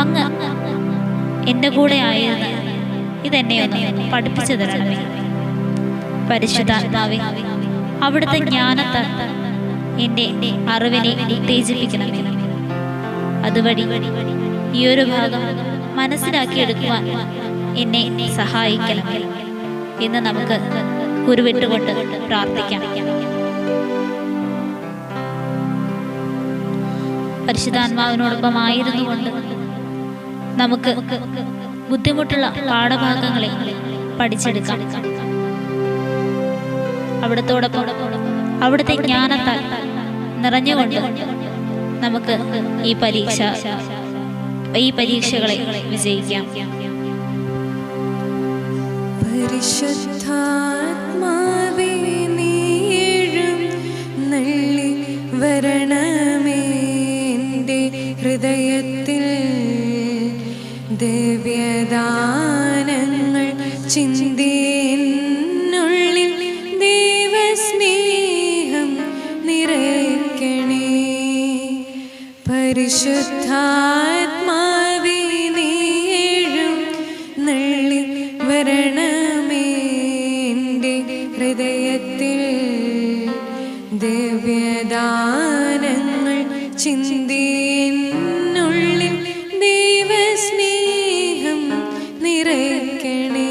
അങ്ങ് എൻ്റെ കൂടെ ആയിരുന്ന് ഇതെന്നെ ഒന്ന് പഠിപ്പിച്ചു തരണമേ. പരിശുദ്ധാത്മാവേ, അവിടുത്തെ ജ്ഞാനത്താൽ എൻ്റെ അറിവിനെ ഉത്തേജിപ്പിക്കണമേ. അതുവഴി ഈ ഒരു ഭാഗം മനസ്സിലാക്കിയെടുക്കുവാൻ എന്നെ സഹായിക്കണമേ എന്ന് നമുക്ക് ഉരുവിട്ടുകൊണ്ട് പ്രാർത്ഥിക്കാം. പരിശുദ്ധാത്മാവിനോടൊപ്പം ആയിരുന്നുകൊണ്ട് നമുക്ക് ബുദ്ധിമുട്ടുള്ള പാഠഭാഗങ്ങളെ പഠിച്ചെടുക്കാം. അവിടത്തോടൊപ്പം അവിടുത്തെ ജ്ഞാനത്താൽ നിറഞ്ഞുകൊണ്ട് നമുക്ക് ഈ പരീക്ഷകളെ വിജയിക്കാം. പരിശുദ്ധാത്മാവേ, നീഴും നള്ളി വരണമേ എൻ്റെ ഹൃദയത്തിൽ, ദിവ്യദാനങ്ങൾ ചിന്തിയെന്നുള്ളിൽ ദൈവസ്നേഹം നിറയ്ക്കണേ. പരിശുദ്ധാത്മാവേ, നീഴും നള്ളി വരണമേ എൻ്റെ ഹൃദയത്തിൽ, ദിവ്യദാനങ്ങൾ ചിന്തിയെന്നുള്ളിൽ ദൈവസ്നേഹം നിറയ്ക്കണേ.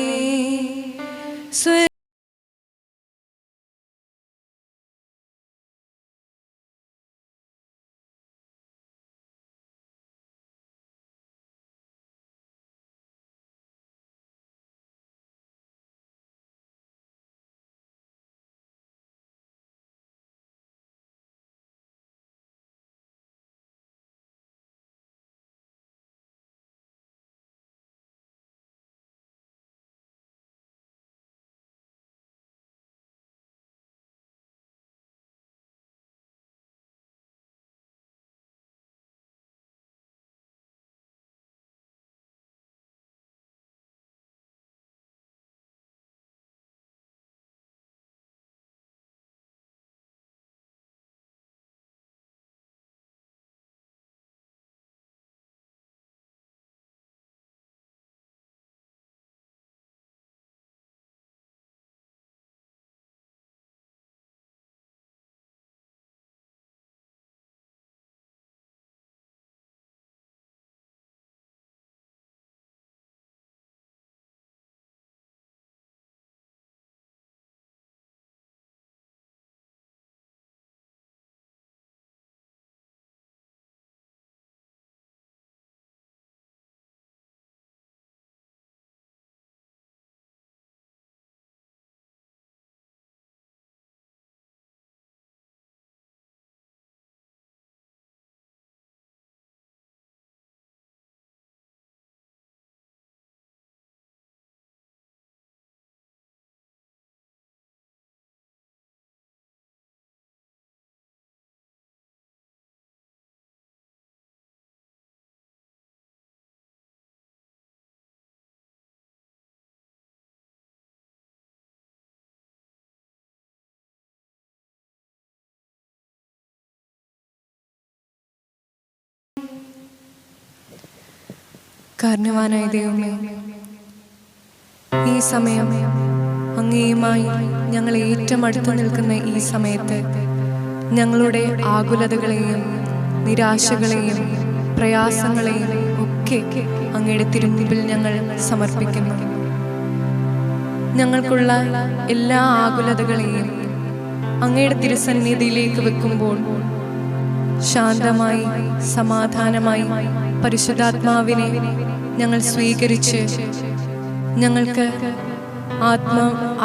കാരണവാനായ ദൈവമേ, ഈ സമയം അങ്ങേയുമായി ഞങ്ങൾ ഏറ്റവും അടുത്ത് നിൽക്കുന്ന ഈ സമയത്ത് ഞങ്ങളുടെ ആകുലതകളെയും നിരാശകളെയും പ്രയാസങ്ങളെയും ഒക്കെ അങ്ങയുടെ തിരുമുമ്പിൽ ഞങ്ങൾ സമർപ്പിക്കുന്നു. ഞങ്ങൾക്കുള്ള എല്ലാ ആകുലതകളെയും അങ്ങയുടെ തിരുസന്നിധിയിലേക്ക് വെക്കുമ്പോൾ ശാന്തമായി സമാധാനമായി പരിശുദ്ധാത്മാവിനെ ഞങ്ങൾ സ്വീകരിച്ച് ഞങ്ങൾക്ക്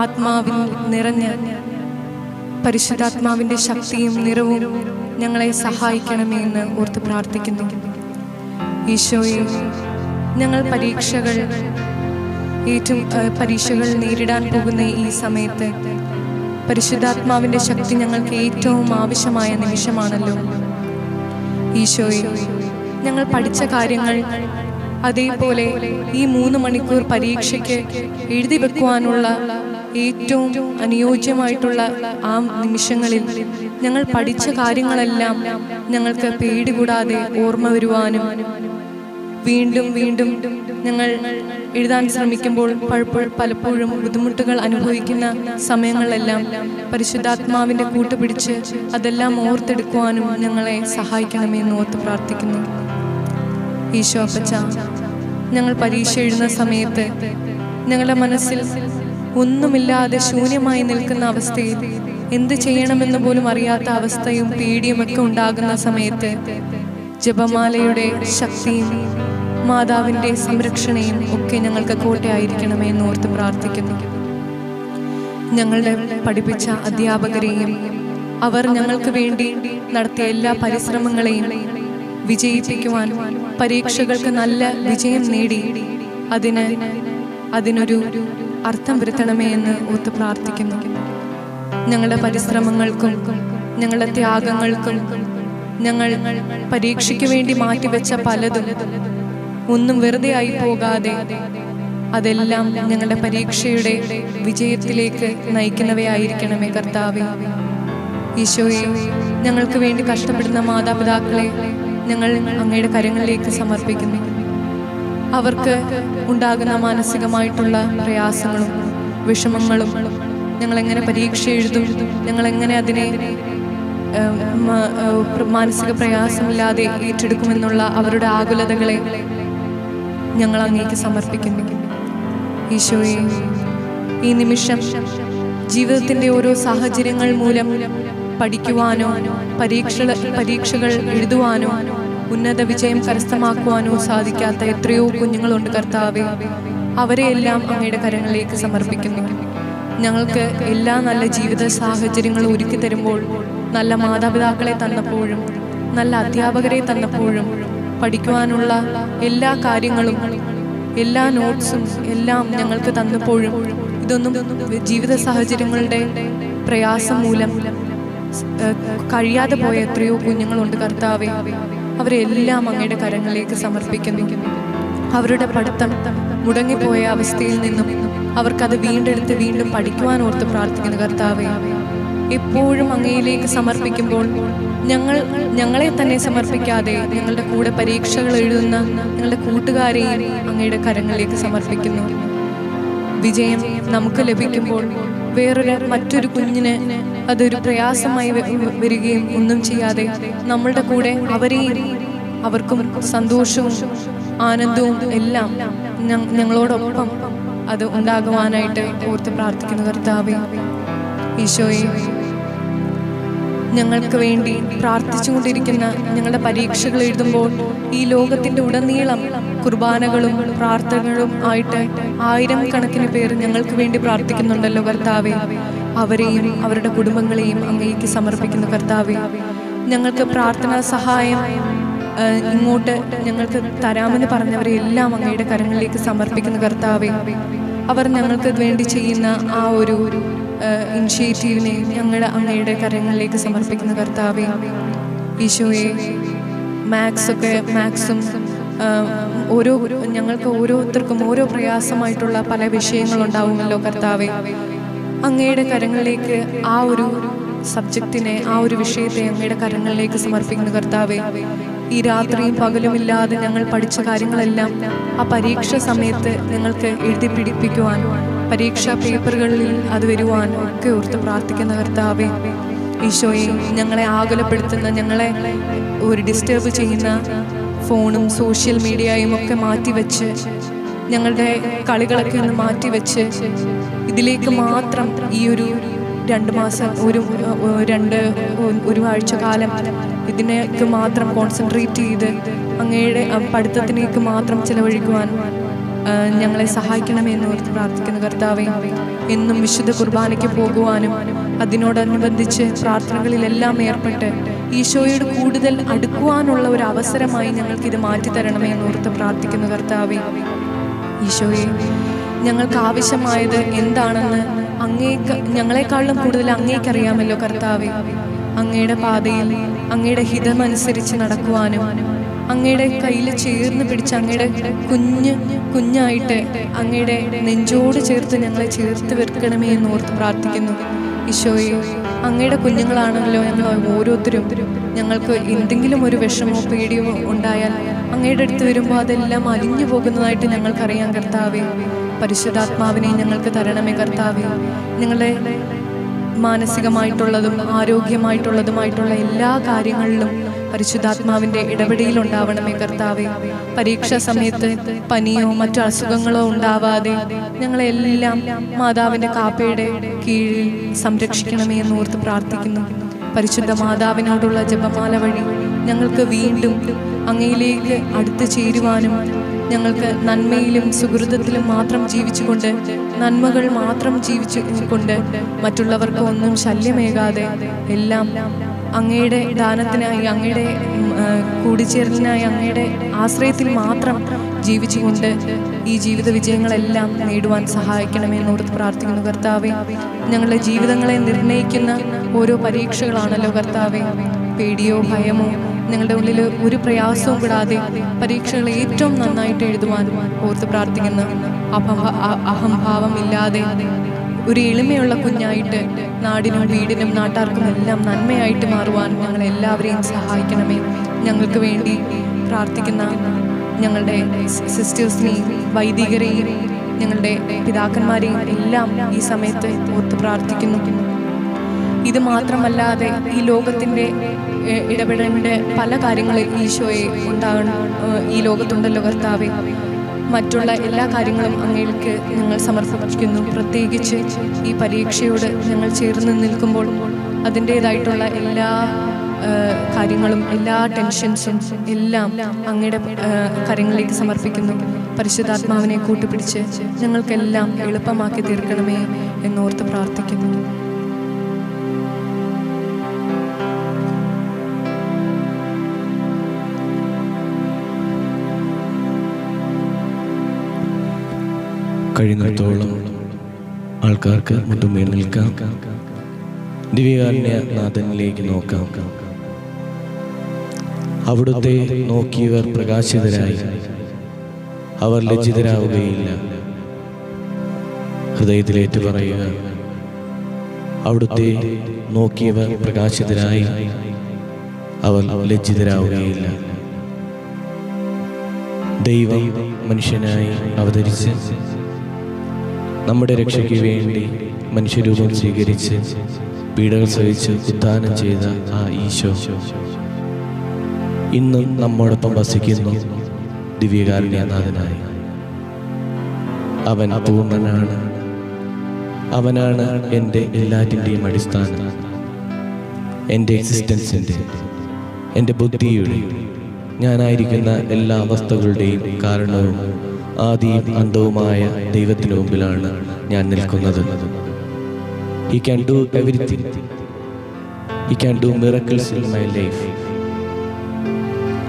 ആത്മാവിൽ നിറഞ്ഞ് പരിശുദ്ധാത്മാവിൻ്റെ ശക്തിയും നിറവും ഞങ്ങളെ സഹായിക്കണമേ എന്ന് ഓർത്ത് പ്രാർത്ഥിക്കുന്നു. ഈശോയെ, ഞങ്ങൾ പരീക്ഷകൾ നേരിടാൻ പോകുന്ന ഈ സമയത്ത് പരിശുദ്ധാത്മാവിൻ്റെ ശക്തി ഞങ്ങൾക്ക് ഏറ്റവും ആവശ്യമായ നിമിഷമാണല്ലോ. ഈശോയെ, ഞങ്ങൾ പഠിച്ച കാര്യങ്ങൾ അതേപോലെ ഈ 3 മണിക്കൂർ പരീക്ഷയ്ക്ക് എഴുതി വെക്കുവാനുള്ള ഏറ്റവും അനുയോജ്യമായിട്ടുള്ള ആ നിമിഷങ്ങളിൽ ഞങ്ങൾ പഠിച്ച കാര്യങ്ങളെല്ലാം ഞങ്ങൾക്ക് പേടി കൂടാതെ ഓർമ്മ വരുവാനും വീണ്ടും വീണ്ടും ഞങ്ങൾ എഴുതാൻ ശ്രമിക്കുമ്പോൾ പലപ്പോഴും ബുദ്ധിമുട്ടുകൾ അനുഭവിക്കുന്ന സമയങ്ങളിലെല്ലാം പരിശുദ്ധാത്മാവിൻ്റെ കൂട്ടുപിടിച്ച് അതെല്ലാം ഓർത്തെടുക്കുവാനും ഞങ്ങളെ സഹായിക്കണമെന്ന് ഓർത്ത് പ്രാർത്ഥിക്കുന്നു. ഈശോ അപ്പച്ച, ഞങ്ങൾ പരീക്ഷ എഴുതുന്ന സമയത്ത് ഞങ്ങളുടെ മനസ്സിൽ ഒന്നുമില്ലാതെ ശൂന്യമായി നിൽക്കുന്ന അവസ്ഥയിൽ എന്ത് ചെയ്യണമെന്ന് പോലും അറിയാത്ത അവസ്ഥയും പേടിയുമൊക്കെ ഉണ്ടാകുന്ന സമയത്ത് ജപമാലയുടെ ശക്തിയും മാതാവിൻ്റെ സംരക്ഷണയും ഒക്കെ ഞങ്ങൾക്ക് കോട്ടയായിരിക്കണമേ എന്ന് ഓർത്ത് പ്രാർത്ഥിക്കുന്നു. ഞങ്ങളുടെ പഠിപ്പിച്ച അധ്യാപകരെയും അവർ ഞങ്ങൾക്ക് വേണ്ടി നടത്തിയ എല്ലാ പരിശ്രമങ്ങളെയും വിജയിപ്പിക്കുവാൻ, പരീക്ഷകൾക്ക് നല്ല വിജയം നേടി അതിനൊരു അർത്ഥം വരുത്തണമേ എന്ന് ഓർത്ത് പ്രാർത്ഥിക്കുന്നു. ഞങ്ങളുടെ പരിശ്രമങ്ങൾക്കും ഞങ്ങളുടെ ത്യാഗങ്ങൾക്കും ഞങ്ങൾ പരീക്ഷയ്ക്ക് വേണ്ടി മാറ്റിവെച്ച പലതും ഒന്നും വെറുതെ ആയി പോകാതെ അതെല്ലാം ഞങ്ങളുടെ പരീക്ഷയുടെ വിജയത്തിലേക്ക് നയിക്കുന്നവയായിരിക്കണമേ കർത്താവേ. ഈശോയെ, ഞങ്ങൾക്ക് വേണ്ടി കഷ്ടപ്പെടുന്ന മാതാപിതാക്കളെ ഞങ്ങൾ അങ്ങയുടെ കരങ്ങളിലേക്ക് സമർപ്പിക്കുന്നു. അവർക്ക് ഉണ്ടാകുന്ന മാനസികമായിട്ടുള്ള പ്രയാസങ്ങളും വിഷമങ്ങളും, ഞങ്ങളെങ്ങനെ പരീക്ഷ എഴുതും, ഞങ്ങളെങ്ങനെ അതിനെ മാനസിക പ്രയാസമില്ലാതെ ഏറ്റെടുക്കുമെന്നുള്ള അവരുടെ ആകുലതകളെ ഞങ്ങൾ അങ്ങേക്ക് സമർപ്പിക്കുന്നു. ഈശോയെ, ഈ നിമിഷം ജീവിതത്തിൻ്റെ ഓരോ സാഹചര്യങ്ങൾ മൂലം പഠിക്കുവാനോ പരീക്ഷകൾ എഴുതുവാനോ ഉന്നത വിജയം കരസ്ഥമാക്കുവാനോ സാധിക്കാത്ത എത്രയോ കുഞ്ഞുങ്ങളുണ്ട് കർത്താവേ. അവരെയെല്ലാം അങ്ങയുടെ കരങ്ങളിലേക്ക് സമർപ്പിക്കുന്നു. ഞങ്ങൾക്ക് എല്ലാ നല്ല ജീവിത സാഹചര്യങ്ങളും ഒരുക്കി തരുമ്പോൾ, നല്ല മാതാപിതാക്കളെ തന്നപ്പോഴും നല്ല അധ്യാപകരെ തന്നപ്പോഴും പഠിക്കുവാനുള്ള എല്ലാ കാര്യങ്ങളും എല്ലാ നോട്ട്സും എല്ലാം ഞങ്ങൾക്ക് തന്നപ്പോഴും ഇതൊന്നും ജീവിത സാഹചര്യങ്ങളുടെ പ്രയാസം മൂലം കഴിയാതെ പോയ എത്രയോ കുഞ്ഞുങ്ങളുണ്ട് കർത്താവേ. അവരെല്ലാം അങ്ങയുടെ കരങ്ങളിലേക്ക് സമർപ്പിക്കുന്നു. അവരുടെ പഠിത്തം മുടങ്ങിപ്പോയ അവസ്ഥയിൽ നിന്നും അവർക്കത് വീണ്ടെടുത്ത് വീണ്ടും പഠിക്കുവാൻ ഓർത്ത് പ്രാർത്ഥിക്കുന്നു കർത്താവേ. എപ്പോഴും അങ്ങയിലേക്ക് സമർപ്പിക്കുമ്പോൾ ഞങ്ങളെ തന്നെ സമർപ്പിക്കാതെ ഞങ്ങളുടെ കൂടെ പരീക്ഷകൾ എഴുതുന്ന ഞങ്ങളുടെ കൂട്ടുകാരെയും അങ്ങയുടെ കരങ്ങളിലേക്ക് സമർപ്പിക്കുന്നു. വിജയം നമുക്ക് ലഭിക്കുമ്പോൾ മറ്റൊരു കുഞ്ഞിന് അതൊരു പ്രയാസമായി വരികയും ഒന്നും ചെയ്യാതെ നമ്മളുടെ കൂടെ അവർക്കും സന്തോഷവും ആനന്ദവും എല്ലാം ഞങ്ങളോടൊപ്പം അത് ഉണ്ടാകുവാനായിട്ട് ഓർത്ത് പ്രാർത്ഥിക്കുന്നു കർത്താവേ. ഈശോയെ, ഞങ്ങൾക്ക് വേണ്ടി പ്രാർത്ഥിച്ചുകൊണ്ടിരിക്കുന്ന ഞങ്ങളുടെ പരീക്ഷകൾ എഴുതുമ്പോൾ ഈ ലോകത്തിൻ്റെ ഉടനീളം കുർബാനകളും പ്രാർത്ഥനകളും ആയിട്ട് 1000 കണക്കിന് പേർ ഞങ്ങൾക്ക് വേണ്ടി പ്രാർത്ഥിക്കുന്നുണ്ടല്ലോ കർത്താവേ. അവരെയും അവരുടെ കുടുംബങ്ങളെയും അങ്ങേക്ക് സമർപ്പിക്കുന്നു കർത്താവേ. ഞങ്ങൾക്ക് പ്രാർത്ഥനാ സഹായം ഇങ്ങോട്ട് ഞങ്ങൾക്ക് തരാമെന്ന് പറഞ്ഞവരെ എല്ലാം അങ്ങയുടെ കരങ്ങളിലേക്ക് സമർപ്പിക്കുന്നു കർത്താവേ. അവർ ഞങ്ങൾക്ക് വേണ്ടി ചെയ്യുന്ന ആ ഒരു ഇനിഷ്യേറ്റീവിനെ അങ്ങയുടെ കരങ്ങളിലേക്ക് സമർപ്പിക്കുന്ന കർത്താവേ. ഈശോയെ, മാത്സും ഞങ്ങൾക്ക് ഓരോരുത്തർക്കും ഓരോ പ്രയാസമായിട്ടുള്ള പല വിഷയങ്ങളുണ്ടാവുമല്ലോ കർത്താവേ. അങ്ങയുടെ കരങ്ങളിലേക്ക് ആ ഒരു സബ്ജക്റ്റിനെ, ആ ഒരു വിഷയത്തെ അങ്ങയുടെ കരങ്ങളിലേക്ക് സമർപ്പിക്കുന്നു കർത്താവേ. ഈ രാത്രിയും പകലുമില്ലാതെ ഞങ്ങൾ പഠിച്ച കാര്യങ്ങളെല്ലാം ആ പരീക്ഷ സമയത്ത് ഞങ്ങൾക്ക് എഴുതി പിടിപ്പിക്കുവാൻ, പരീക്ഷാ പേപ്പറുകളിൽ അത് വരുവാൻ ഒക്കെ ഓർത്ത് പ്രാർത്ഥിക്കുന്ന കർത്താവേ. ഈശോയെ, ഞങ്ങളെ ആകുലപ്പെടുത്തുന്ന, ഞങ്ങളെ ഒരു ഡിസ്റ്റർബ് ചെയ്യുന്ന ഫോണും സോഷ്യൽ മീഡിയയും ഒക്കെ മാറ്റിവെച്ച്, ഞങ്ങളുടെ കളികളൊക്കെ ഒന്ന് മാറ്റിവെച്ച് ഇതിലേക്ക് മാത്രം ഈ ഒരു 2 മാസം ഒരു ആഴ്ച കാലം ഇതിനേക്ക് മാത്രം കോൺസെൻട്രേറ്റ് ചെയ്ത് അങ്ങയുടെ പഠിത്തത്തിലേക്ക് മാത്രം ചിലവഴിക്കുവാൻ ഞങ്ങളെ സഹായിക്കണമെന്ന് ഓർത്ത് പ്രാർത്ഥിക്കുന്ന കർത്താവേ, എന്നും വിശുദ്ധ കുർബാനയ്ക്ക് പോകുവാനും അതിനോടനുബന്ധിച്ച് പ്രാർത്ഥനകളിലെല്ലാം ഏർപ്പെട്ട് ഈശോയോട് കൂടുതൽ അടുക്കുവാനുള്ള ഒരു അവസരമായി ഞങ്ങൾക്കിത് മാറ്റിത്തരണമേ എന്ന് ഓർത്ത് പ്രാർത്ഥിക്കുന്ന കർത്താവേ, ഈശോയെ, ഞങ്ങൾക്ക് ആവശ്യമായത് എന്താണെന്ന് ഞങ്ങളെക്കാളും കൂടുതൽ അങ്ങേക്കറിയാമല്ലോ കർത്താവേ. അങ്ങയുടെ പാതയിൽ അങ്ങയുടെ ഹിതമനുസരിച്ച് നടക്കുവാനും അങ്ങയുടെ കയ്യിൽ ചേർന്ന് പിടിച്ച് അങ്ങയുടെ കുഞ്ഞായിട്ട് അങ്ങയുടെ നെഞ്ചോട് ചേർത്ത് ഞങ്ങളെ ചേർത്ത് വെക്കണമേ എന്ന് ഓർത്ത് പ്രാർത്ഥിക്കുന്നു. ഈശോയെ, അങ്ങയുടെ കുഞ്ഞുങ്ങളാണല്ലോ ഞങ്ങൾ ഓരോരുത്തരും. ഞങ്ങൾക്ക് എന്തെങ്കിലും ഒരു വിഷമോ പേടിയോ ഉണ്ടായാൽ അങ്ങയുടെ അടുത്ത് വരുമ്പോൾ അതെല്ലാം അലിഞ്ഞു പോകുന്നതായിട്ട് ഞങ്ങൾക്കറിയാം കർത്താവേ. പരിശുദ്ധാത്മാവിനെ ഞങ്ങൾക്ക് തരണമേ കർത്താവേ. ഞങ്ങളുടെ മാനസികമായിട്ടുള്ളതും ആരോഗ്യമായിട്ടുള്ളതുമായിട്ടുള്ള എല്ലാ കാര്യങ്ങളിലും പരിശുദ്ധാത്മാവിൻ്റെ ഇടപെടലുണ്ടാവണമേ കർത്താവേ. പരീക്ഷാ സമയത്ത് പനിയോ മറ്റു അസുഖങ്ങളോ ഉണ്ടാവാതെ ഞങ്ങളെല്ലാം മാതാവിൻ്റെ കാപ്പയുടെ കീഴിൽ സംരക്ഷിക്കണമേ എന്ന് ഓർത്ത് പ്രാർത്ഥിക്കുന്നു. പരിശുദ്ധ മാതാവിനോടുള്ള ജപമാല വഴി ഞങ്ങൾക്ക് വീണ്ടും അങ്ങയിലേക്ക് അടുത്ത് ചേരുവാനും ഞങ്ങൾക്ക് നന്മയിലും സുഹൃതത്തിലും മാത്രം ജീവിച്ചുകൊണ്ട് നന്മകൾ മാത്രം ജീവിച്ചുകൊണ്ട് മറ്റുള്ളവർക്ക് ഒന്നും ശല്യമേകാതെ എല്ലാം അങ്ങയുടെ ദാനത്തിനായി അങ്ങയുടെ കൂടിച്ചേരലിനായി അങ്ങയുടെ ആശ്രയത്തിൽ മാത്രം ജീവിച്ചുകൊണ്ട് ഈ ജീവിത വിജയങ്ങളെല്ലാം നേടുവാൻ സഹായിക്കണമെന്ന് ഓർത്ത് പ്രാർത്ഥിക്കുന്നു കർത്താവേ. ഞങ്ങളുടെ ജീവിതങ്ങളെ നിർണ്ണയിക്കുന്ന ഓരോ പരീക്ഷകളാണല്ലോ കർത്താവേ. പേടിയോ ഭയമോ ഞങ്ങളുടെ ഉള്ളിൽ ഒരു പ്രയാസവും കൂടാതെ പരീക്ഷകൾ ഏറ്റവും നന്നായിട്ട് എഴുതുവാൻ ഓർത്ത് പ്രാർത്ഥിക്കുന്ന അഹംഭാവം ഇല്ലാതെ ഒരു എളിമയുള്ള കുഞ്ഞായിട്ട് നാടിനും വീടിനും നാട്ടാർക്കും എല്ലാം നന്മയായിട്ട് മാറുവാൻ ഞങ്ങളെല്ലാവരെയും സഹായിക്കണമേ. ഞങ്ങൾക്ക് വേണ്ടി പ്രാർത്ഥിക്കുന്ന ഞങ്ങളുടെ സിസ്റ്റേഴ്സിനെയും വൈദികരെയും ഞങ്ങളുടെ പിതാക്കന്മാരെയും എല്ലാം ഈ സമയത്ത് ഓർത്ത് പ്രാർത്ഥിക്കുന്നു. ഇത് മാത്രമല്ലാതെ ഈ ലോകത്തിൻ്റെ ഇടപെടേണ്ട പല കാര്യങ്ങളിൽ ഈശോയെ ഉണ്ടാകണം ഈ ലോകത്തുണ്ടല്ലോ കർത്താവേ. മറ്റുള്ള എല്ലാ കാര്യങ്ങളും അങ്ങേക്ക് ഞങ്ങൾ സമർപ്പിക്കുന്നു. പ്രത്യേകിച്ച് ഈ പരീക്ഷയോട് ഞങ്ങൾ ചേർന്ന് നിൽക്കുമ്പോൾ അതിൻ്റേതായിട്ടുള്ള എല്ലാ കാര്യങ്ങളും എല്ലാ ടെൻഷൻസും എല്ലാം അങ്ങയുടെ കാര്യങ്ങളിലേക്ക് സമർപ്പിക്കുന്നു. പരിശുദ്ധാത്മാവിനെ കൂട്ടുപിടിച്ച് ഞങ്ങൾക്കെല്ലാം എളുപ്പമാക്കി തീർക്കണമേ എന്നോർത്ത് പ്രാർത്ഥിക്കുന്നു. കഴിയുന്നിടത്തോളം ആൾക്കാർക്ക് മുട്ടുമേൽ നിൽക്കാം. ദിവ്യകാരുണ്യ നാഥനിലേക്ക് നോക്കാം. അവിടുത്തെ നോക്കിയവർ പ്രകാശിതരായി, അവർ ലജ്ജിതരാവുകയില്ല. ഹൃദയത്തിലേറ്റു പറയുക, അവിടുത്തെ നോക്കിയവർ പ്രകാശിതരായി, അവർ ലജ്ജിതരാവുകയില്ല. ദൈവം മനുഷ്യനായി അവതരിച്ച് നമ്മുടെ രക്ഷയ്ക്ക് വേണ്ടി മനുഷ്യരൂപം സ്വീകരിച്ച് പീഡകൾ സഹിച്ച് ഉദ്ധാനം ചെയ്ത ആ ഈശോ ഇന്നും നമ്മോടൊപ്പം വസിക്കുന്നു ദിവ്യകാരുണ്യനാഥനായി. അവൻ പൂർണ്ണനാണ്. അവനാണ് എൻ്റെ എല്ലാറ്റിൻ്റെയും അടിസ്ഥാനം, എൻ്റെ എക്സിസ്റ്റൻസിൻ്റെ, എൻ്റെ ബുദ്ധിയുടെ, ഞാനായിരിക്കുന്ന എല്ലാ അവസ്ഥകളുടെയും കാരണവും ആദിയും അന്തവുമായ ദൈവത്തിനു മുമ്പിലാണ് ഞാൻ നിൽക്കുന്നത്. He can do everything. He can do miracles in my life.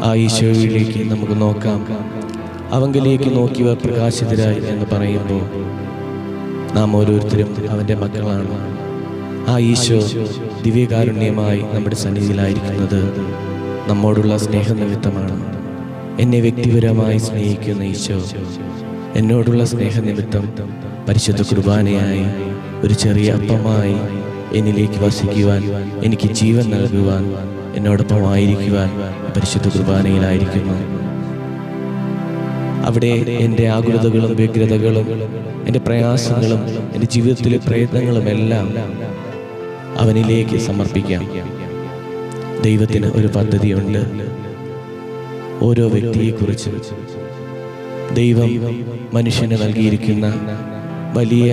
ആ ഈശോയിലേക്ക് നമുക്ക് നോക്കാം. അവങ്കിലേക്ക് നോക്കിയവർ പ്രകാശിതരായി എന്ന് പറയുമ്പോൾ നാം ഓരോരുത്തരും അവൻ്റെ മക്കളാണ്. ആ ഈശോ ദിവ്യകാരുണ്യമായി നമ്മുടെ സന്നിധിയിലായിരിക്കുന്നത് നമ്മോടുള്ള സ്നേഹനിമിത്തമാണ്. എന്നെ വ്യക്തിപരമായി സ്നേഹിക്കുന്ന ഈശോ എന്നോടുള്ള സ്നേഹനിമിത്തം പരിശുദ്ധ കുർബാനയായി ഒരു ചെറിയ അപ്പമായി എന്നിലേക്ക് വസിക്കുവാൻ, എനിക്ക് ജീവൻ നൽകുവാൻ, എന്നോടൊപ്പം ആയിരിക്കുവാൻ പരിശുദ്ധ കുർബാനയിലായിരിക്കുന്നു. അവിടെ എൻ്റെ ആകുലതകളും വ്യഗ്രതകളും എൻ്റെ പ്രയാസങ്ങളും എൻ്റെ ജീവിതത്തിലെ പ്രയത്നങ്ങളും എല്ലാം അവനിലേക്ക് സമർപ്പിക്കാം. ദൈവത്തിന് ഒരു പദ്ധതിയുണ്ട് ഓരോ വ്യക്തിയെക്കുറിച്ച്. ദൈവം മനുഷ്യന് നൽകിയിരിക്കുന്ന വലിയ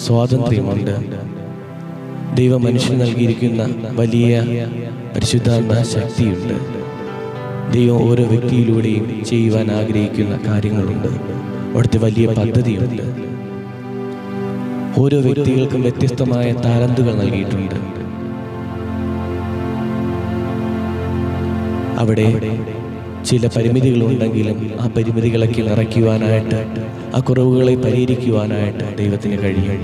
സ്വാതന്ത്ര്യമുണ്ട്. ദൈവം മനുഷ്യന് നൽകിയിരിക്കുന്ന വലിയ പരിശുദ്ധാത്മ ശക്തിയുണ്ട്. ദൈവം ഓരോ വ്യക്തിയിലൂടെയും ചെയ്യുവാൻ ആഗ്രഹിക്കുന്ന കാര്യങ്ങളുണ്ട്. അവിടുത്തെ വലിയ പദ്ധതിയുണ്ട്. ഓരോ വ്യക്തികൾക്കും വ്യത്യസ്തമായ താലന്തുകൾ നൽകിയിട്ടുണ്ട്. അവിടെ ചില പരിമിതികളുണ്ടെങ്കിലും ആ പരിമിതികളൊക്കെ നിറയ്ക്കുവാനായിട്ട്, ആ കുറവുകളെ പരിഹരിക്കുവാനായിട്ട് ദൈവത്തിന് കഴിയും.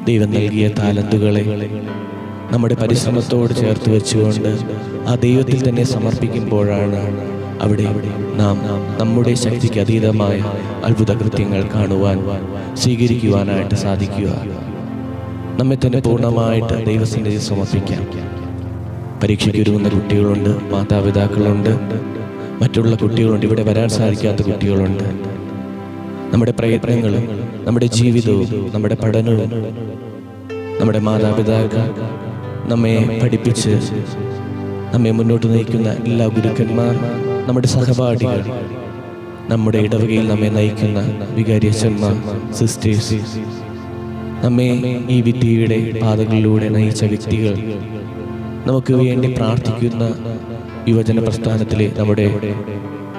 ദൈവം നൽകിയ താലന്തുകളെ നമ്മുടെ പരിശ്രമത്തോട് ചേർത്ത് വെച്ചുകൊണ്ട് ആ ദൈവത്തിൽ തന്നെ സമർപ്പിക്കുമ്പോഴാണ് അവിടെ നാം നമ്മുടെ ശക്തിക്ക് അതീതമായ അത്ഭുത കൃത്യങ്ങൾ കാണുവാൻ, സ്വീകരിക്കുവാനായിട്ട് സാധിക്കുക. നമ്മെ തന്നെ പൂർണ്ണമായിട്ട് ദൈവസന്നിധിയിൽ സമർപ്പിക്കാം. പരീക്ഷയ്ക്ക് ഒരുങ്ങുന്ന കുട്ടികളുണ്ട്, മാതാപിതാക്കളുണ്ട്, മറ്റുള്ള കുട്ടികളുണ്ട്, ഇവിടെ വരാൻ സാധിക്കാത്ത കുട്ടികളുണ്ട്. നമ്മുടെ പ്രയത്നങ്ങളും നമ്മുടെ ജീവിതവും നമ്മുടെ പഠനവും നമ്മുടെ മാതാപിതാക്കൾ നമ്മെ പഠിപ്പിച്ച് നമ്മെ മുന്നോട്ട് നയിക്കുന്ന എല്ലാ ഗുരുക്കന്മാർ, നമ്മുടെ സഹപാഠികൾ, നമ്മുടെ ഇടവകയിൽ നമ്മെ നയിക്കുന്ന വികാരിയച്ഛന്മാർ, സിസ്റ്റേഴ്സ്, നമ്മെ ഈ വിദ്യയുടെ പാതകളിലൂടെ നയിച്ച വ്യക്തികൾ, നമുക്ക് വേണ്ടി പ്രാർത്ഥിക്കുന്ന യുവജന പ്രസ്ഥാനത്തിലെ നമ്മുടെ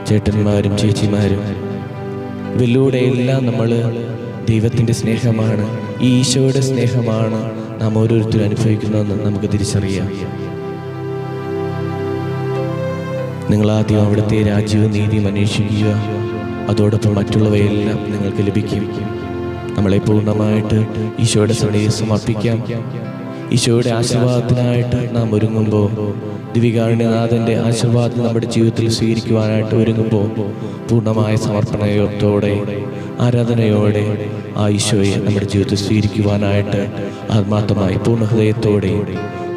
ചേട്ടന്മാരും ചേച്ചിമാരും, ഇവരിലൂടെ എല്ലാം നമ്മൾ ദൈവത്തിൻ്റെ സ്നേഹമാണ്, ഈ ഈശോയുടെ സ്നേഹമാണ് നാം ഓരോരുത്തരും അനുഭവിക്കുന്നതെന്ന് നമുക്ക് തിരിച്ചറിയാം. നിങ്ങളാദ്യം അവിടുത്തെ രാജ്യവും നീതിയും അന്വേഷിക്കുക, അതോടൊപ്പം മറ്റുള്ളവയെല്ലാം നിങ്ങൾക്ക് ലഭിക്കും. നമ്മളെ പൂർണ്ണമായിട്ട് ഈശോയുടെ സന്നിധിയിൽ സമർപ്പിക്കാം. ഈശോയുടെ ആശീർവാദത്തിനായിട്ട് നാം ഒരുങ്ങുമ്പോൾ, ദിവികാരുണ്യനാഥൻ്റെ ആശീർവാദം നമ്മുടെ ജീവിതത്തിൽ സ്വീകരിക്കുവാനായിട്ട് ഒരുങ്ങുമ്പോൾ, പൂർണ്ണമായ സമർപ്പണത്തോടെ ആരാധനയോടെ ആ ഈശോയെ നമ്മുടെ ജീവിതത്തിൽ സ്വീകരിക്കുവാനായിട്ട് ആത്മാർത്ഥമായി പൂർണ്ണഹൃദയത്തോടെയും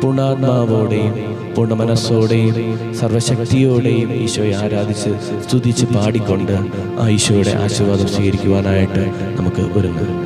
പൂർണ്ണാത്മാവോടെയും പൂർണ്ണ മനസ്സോടെയും സർവശക്തിയോടെയും ഈശോയെ ആരാധിച്ച് സ്തുതിച്ച് പാടിക്കൊണ്ട് ആ ഈശോയുടെ ആശീർവാദം സ്വീകരിക്കുവാനായിട്ട് നമുക്ക് ഒരുങ്ങാം.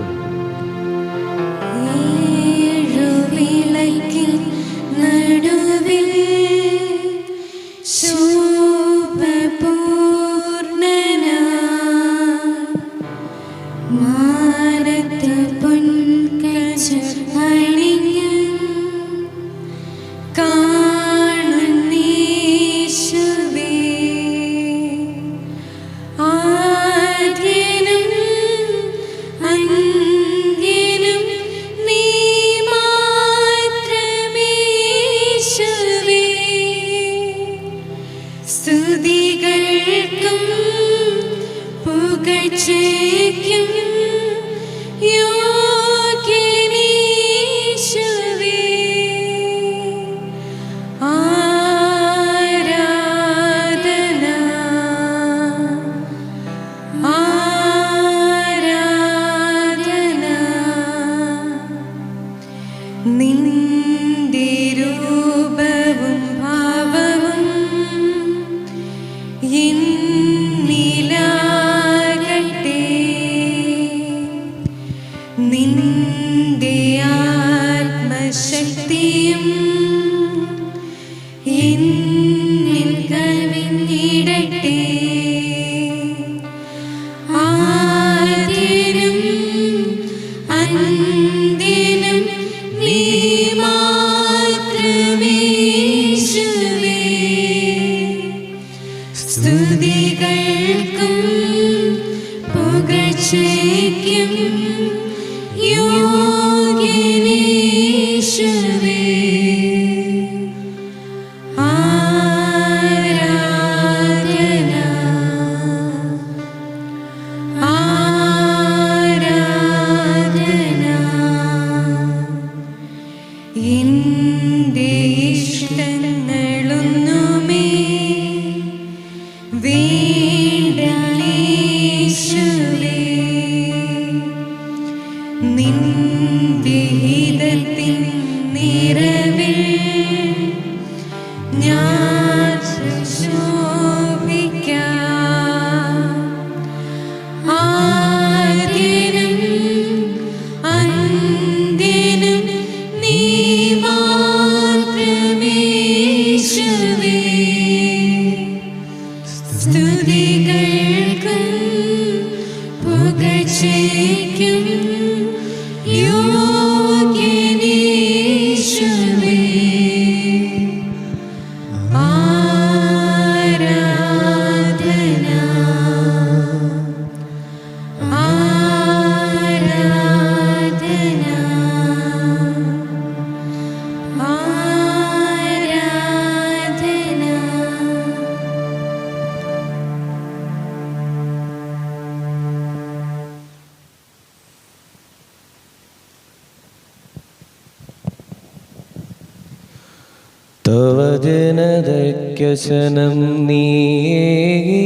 തവ ജനതയ്ക്കശനം നീയേകി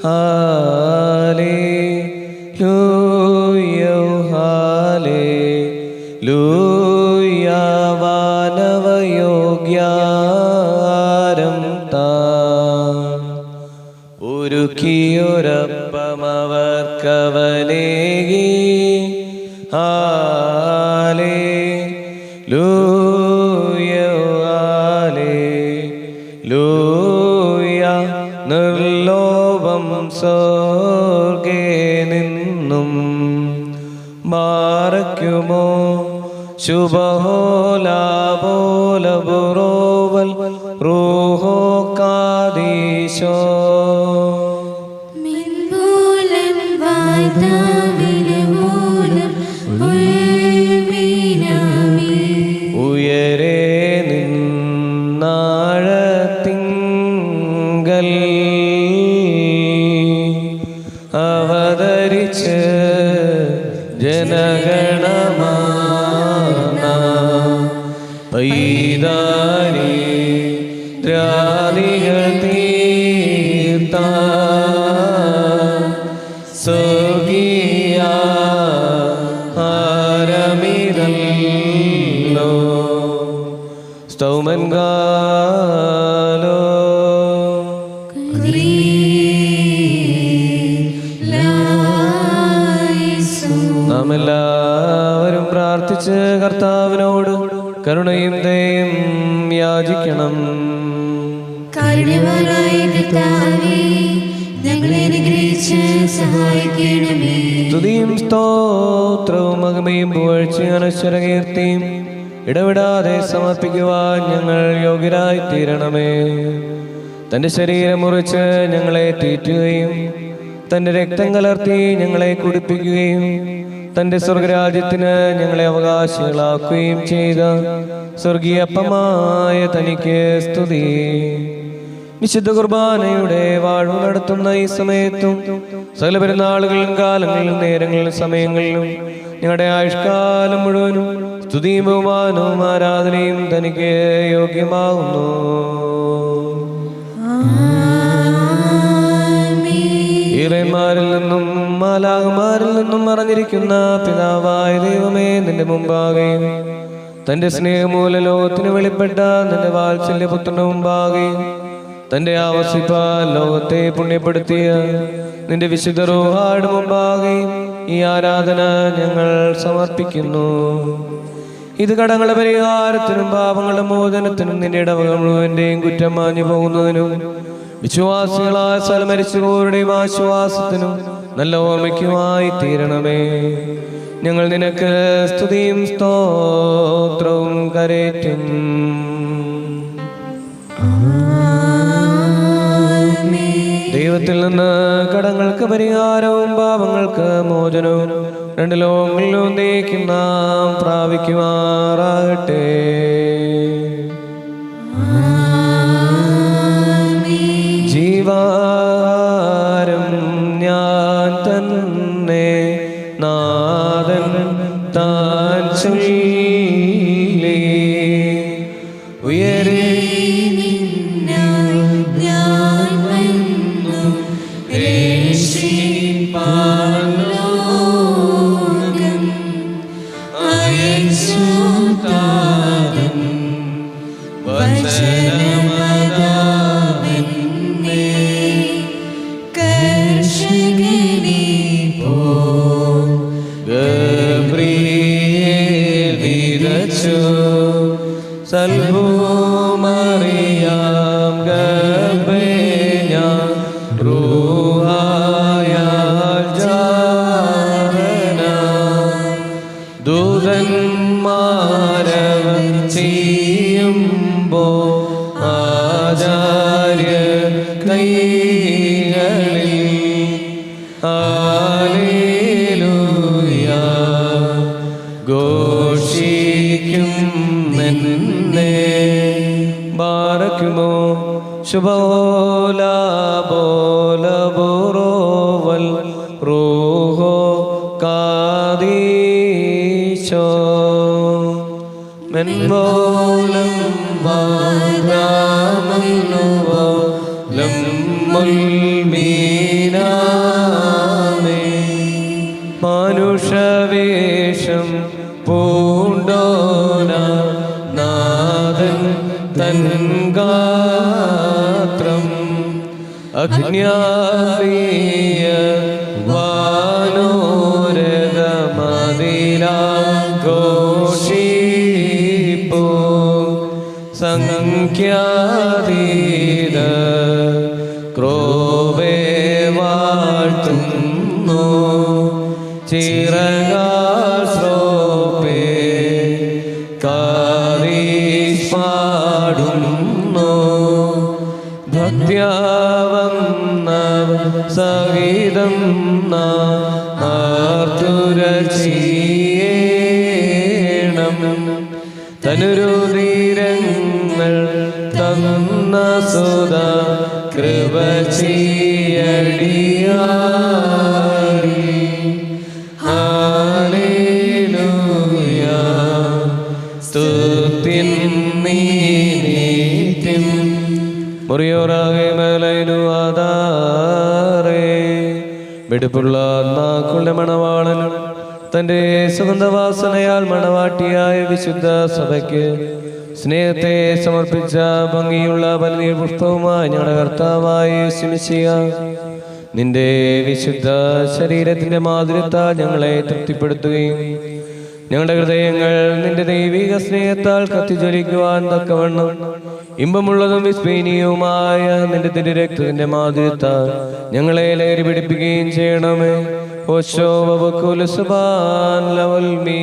ഹല്ലേലൂയ ഹല്ലേലൂയ വാനവയോഗ്യാരം താൻ ഒരുക്കിയൊരപ്പമവർക്കവനേകി ഹല്ലേലൂയ ഹല്ലേലൂയ നിർലോഭം സ്വർഗേ നിന്നും ബാറയ്ക്കുമോ ശുഭഹോലാബോലബുറോവൽ റൂഹോ കാദീശോ ഉയരെ നിന്നാഴത്തിങ്കൽ അവതരിച്ച് ജനഗണമാന പൈതാരി രാധികൾ തീർത്ത സ്വർഗീയ ആരമിതല്ലോ സ്തോമൻ ഗാലോ നാം എല്ലാവരും പ്രാർത്ഥിച്ച് കർത്താവിനോട് കരുണയും ദയയും യാചിക്കണം. സ്തുതിയും സ്തോത്രവും മഹിമയും പുകഴ്ചയും അനശ്വരകീർത്തിയും ഇടവിടാതെ സമർപ്പിക്കുവാൻ ഞങ്ങൾ യോഗ്യരായി തീരണമേ. തൻ്റെ ശരീരം മുറിച്ച് ഞങ്ങളെ തീറ്റുകയും തൻ്റെ രക്തം കലർത്തി ഞങ്ങളെ കുടിപ്പിക്കുകയും തൻ്റെ സ്വർഗരാജ്യത്തിന് ഞങ്ങളെ അവകാശികളാക്കുകയും ചെയ്ത സ്വർഗീയപ്പമായ തനിക്ക് സ്തുതി. വിശുദ്ധ കുർബാനയുടെ വാഴ്വ് നടത്തുന്ന ഈ സമയത്തും സകല പെരുന്നാളുകളിലും കാലങ്ങളിലും നേരങ്ങളിലും സമയങ്ങളിലും ഞങ്ങളുടെ ആയുഷ്കാലം മുഴുവനും സ്തുതിയും ബഹുമാനവും ആരാധനയും തനിക്ക് യോഗ്യമാകുന്നു. ഈറന്മാരിൽ നിന്നും മാലാഖമാരിൽ നിന്നും മറഞ്ഞിരിക്കുന്ന പിതാവായ ദൈവമേ, നിന്റെ മുമ്പാകെ തന്റെ സ്നേഹമൂല ലോകത്തിന് വെളിപ്പെട്ട നിന്റെ വാത്സല്യപുത്രന് മുമ്പാകെ തന്റെ ആവസിപ്പാൽ ലോകത്തെ പുണ്യപ്പെടുത്തിയ നിന്റെ വിശുദ്ധ റൂഹായുടെ മുമ്പാകെ ഈ ആരാധന ഞങ്ങൾ സമർപ്പിക്കുന്നു. ഇത് കടങ്ങളുടെ പരിഹാരത്തിനും പാപങ്ങളുടെ മോചനത്തിനും നിന്റെ ഇടവക മുഴുവന്റെയും കുറ്റം മാഞ്ഞു പോകുന്നതിനും വിശ്വാസികളായ സ്ഥലം മരിച്ചുപോരുടെയും ആശ്വാസത്തിനും നല്ല ഓർമ്മയ്ക്കുമായി തീരണമേ. ഞങ്ങൾ നിനക്ക് സ്തുതിയും സ്തോത്രവും കരേറ്റും. ദൈവത്തിൽ നിന്ന് കടങ്ങൾക്ക് പരിഹാരവും പാപങ്ങൾക്ക് മോചനവും രണ്ട് ലോകങ്ങളിലും നീക്കും നാം പ്രാപിക്കുമാറാകട്ടെ. ജീവാരം ഞാൻ തന്നെ നാഥൻ താൻ ചൊല്ലി ഉയരെ സൽഭൂമറിയാം ഗർഭേന റൂഹായാൽ ജാതന ദൂതന്മാരവൻ ചെയ്യുമ്പോ ആചാര്യ കൈകളിൽ ഹല്ലേലൂയ ഘോഷിക്കും നിന്നെ ബാറക്കുമോ ശുഭോലാ ബോലബുറോവൽ റൂഹോ കാദീശോ മെൻപോലം മനുഷ്യവേഷം പൂണ്ടോന നാഥൻ തൻ ഗാത്രം അജ്ഞാതീയ വാനോരകമതിലാഘോഷിപ്പോ സംഖ്യാതീത ക്രോവേ വാഴ്ത്തുന്നു ചിറകാശ്രോപേ കാരീഷ് പാടുന്നു ഭക്ത്യാവന്ന സഹിതം ആർത്തുരചീണം തനുരുതീരങ്ങൾ തന്ന സുത കൃപ ചെയ്യടിയാരി ഹല്ലേലൂയ സ്തുതിൻ നീതിം മുറിയോറാകെ മേലൈനു ആധാരേ വെടുപ്പുള്ള നാക്കുള്ള മണവാളനും തൻ്റെ സുഗന്ധവാസനയാൽ മണവാട്ടിയായ വിശുദ്ധ സഭയ്ക്ക് സ്നേഹത്തെ സമർപ്പിച്ച ഭംഗിയുള്ള പനീർ പുഷ്പവുമായി ഞങ്ങളുടെ കർത്താവായ യേശു മിശിഹ നിന്റെ വിശുദ്ധ ശരീരത്തിന്റെ മാധുര്യത്താൽ ഞങ്ങളെ തൃപ്തിപ്പെടുത്തുകയും ഞങ്ങളുടെ ഹൃദയങ്ങൾ നിന്റെ ദൈവിക സ്നേഹത്താൽ കത്തിജ്വലിക്കുവാൻ തക്കവണ്ണം ഇമ്പമുള്ളതും വിസ്മയനീയവുമായ നിന്റെ തിരുരക്തത്തിന്റെ മാധുര്യത്താൽ ഞങ്ങളെ ലഹരി പിടിപ്പിക്കുകയും ചെയ്യണമേ. ഓശോ വബക്കുൽ സുബാൻ ലവൽ മീ.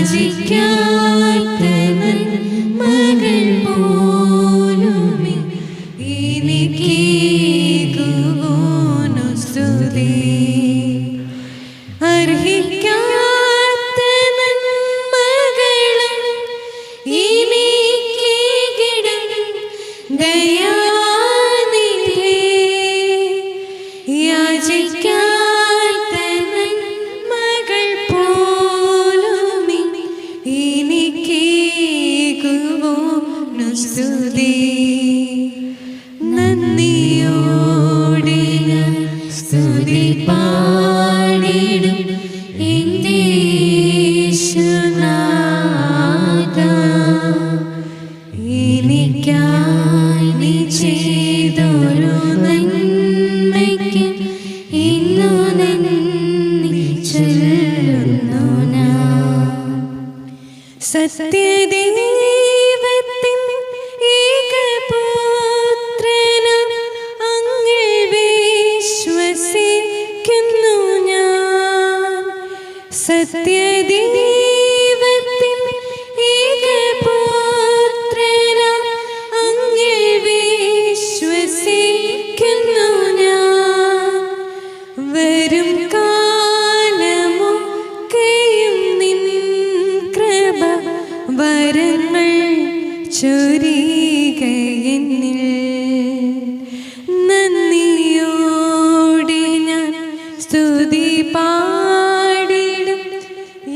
യാചിക്കാത്ത നന്മകൾ പോലും എനിക്കേകുന്നു സ്തുതി. അർഹിക്കാത്ത നന്മകളും എനിക്കേകിടും ദയാനിധി. യാചിക്കാത്ത നന്മകൾ പോലും എനിക്കേകുന്നു സ്തുതി. നന്ദിയോടെ ഞാൻ സ്തുതി പാടിടും എൻ്റെ യേശുനാഥാ. എനിക്കായി നീ ചെയ്തൊരു നന്മയ്ക്ക് ഇന്നു നന്ദി ചൊല്ലുന്നു ഞാൻ. സത്യദൈവത്തിൻ ഏകപുത്രനും അങ്ങിൽ വിശ്വസിക്കുന്നു ഞാൻ. സത്യദൈവത്തിൻ ഏകപുത്രനും അങ്ങിൽ വിശ്വസിക്കുന്നു ഞാൻ. വരും കാലമൊക്കെയും നിൻ കൃപ വരങ്ങൾ ചൊരികയെന്നിൽ. നന്ദിയോടെ ഞാൻ സ്തുതി പാടിടും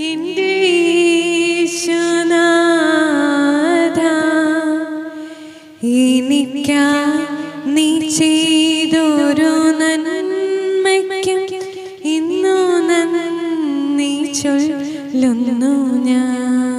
എൻ്റെ യേശുനാഥാ. എനിക്കായി നീ ചെയ്തൊരു നന്മയ്ക്കും ഇന്നു നന്ദി ചൊല്ലുന്നു ഞാൻ.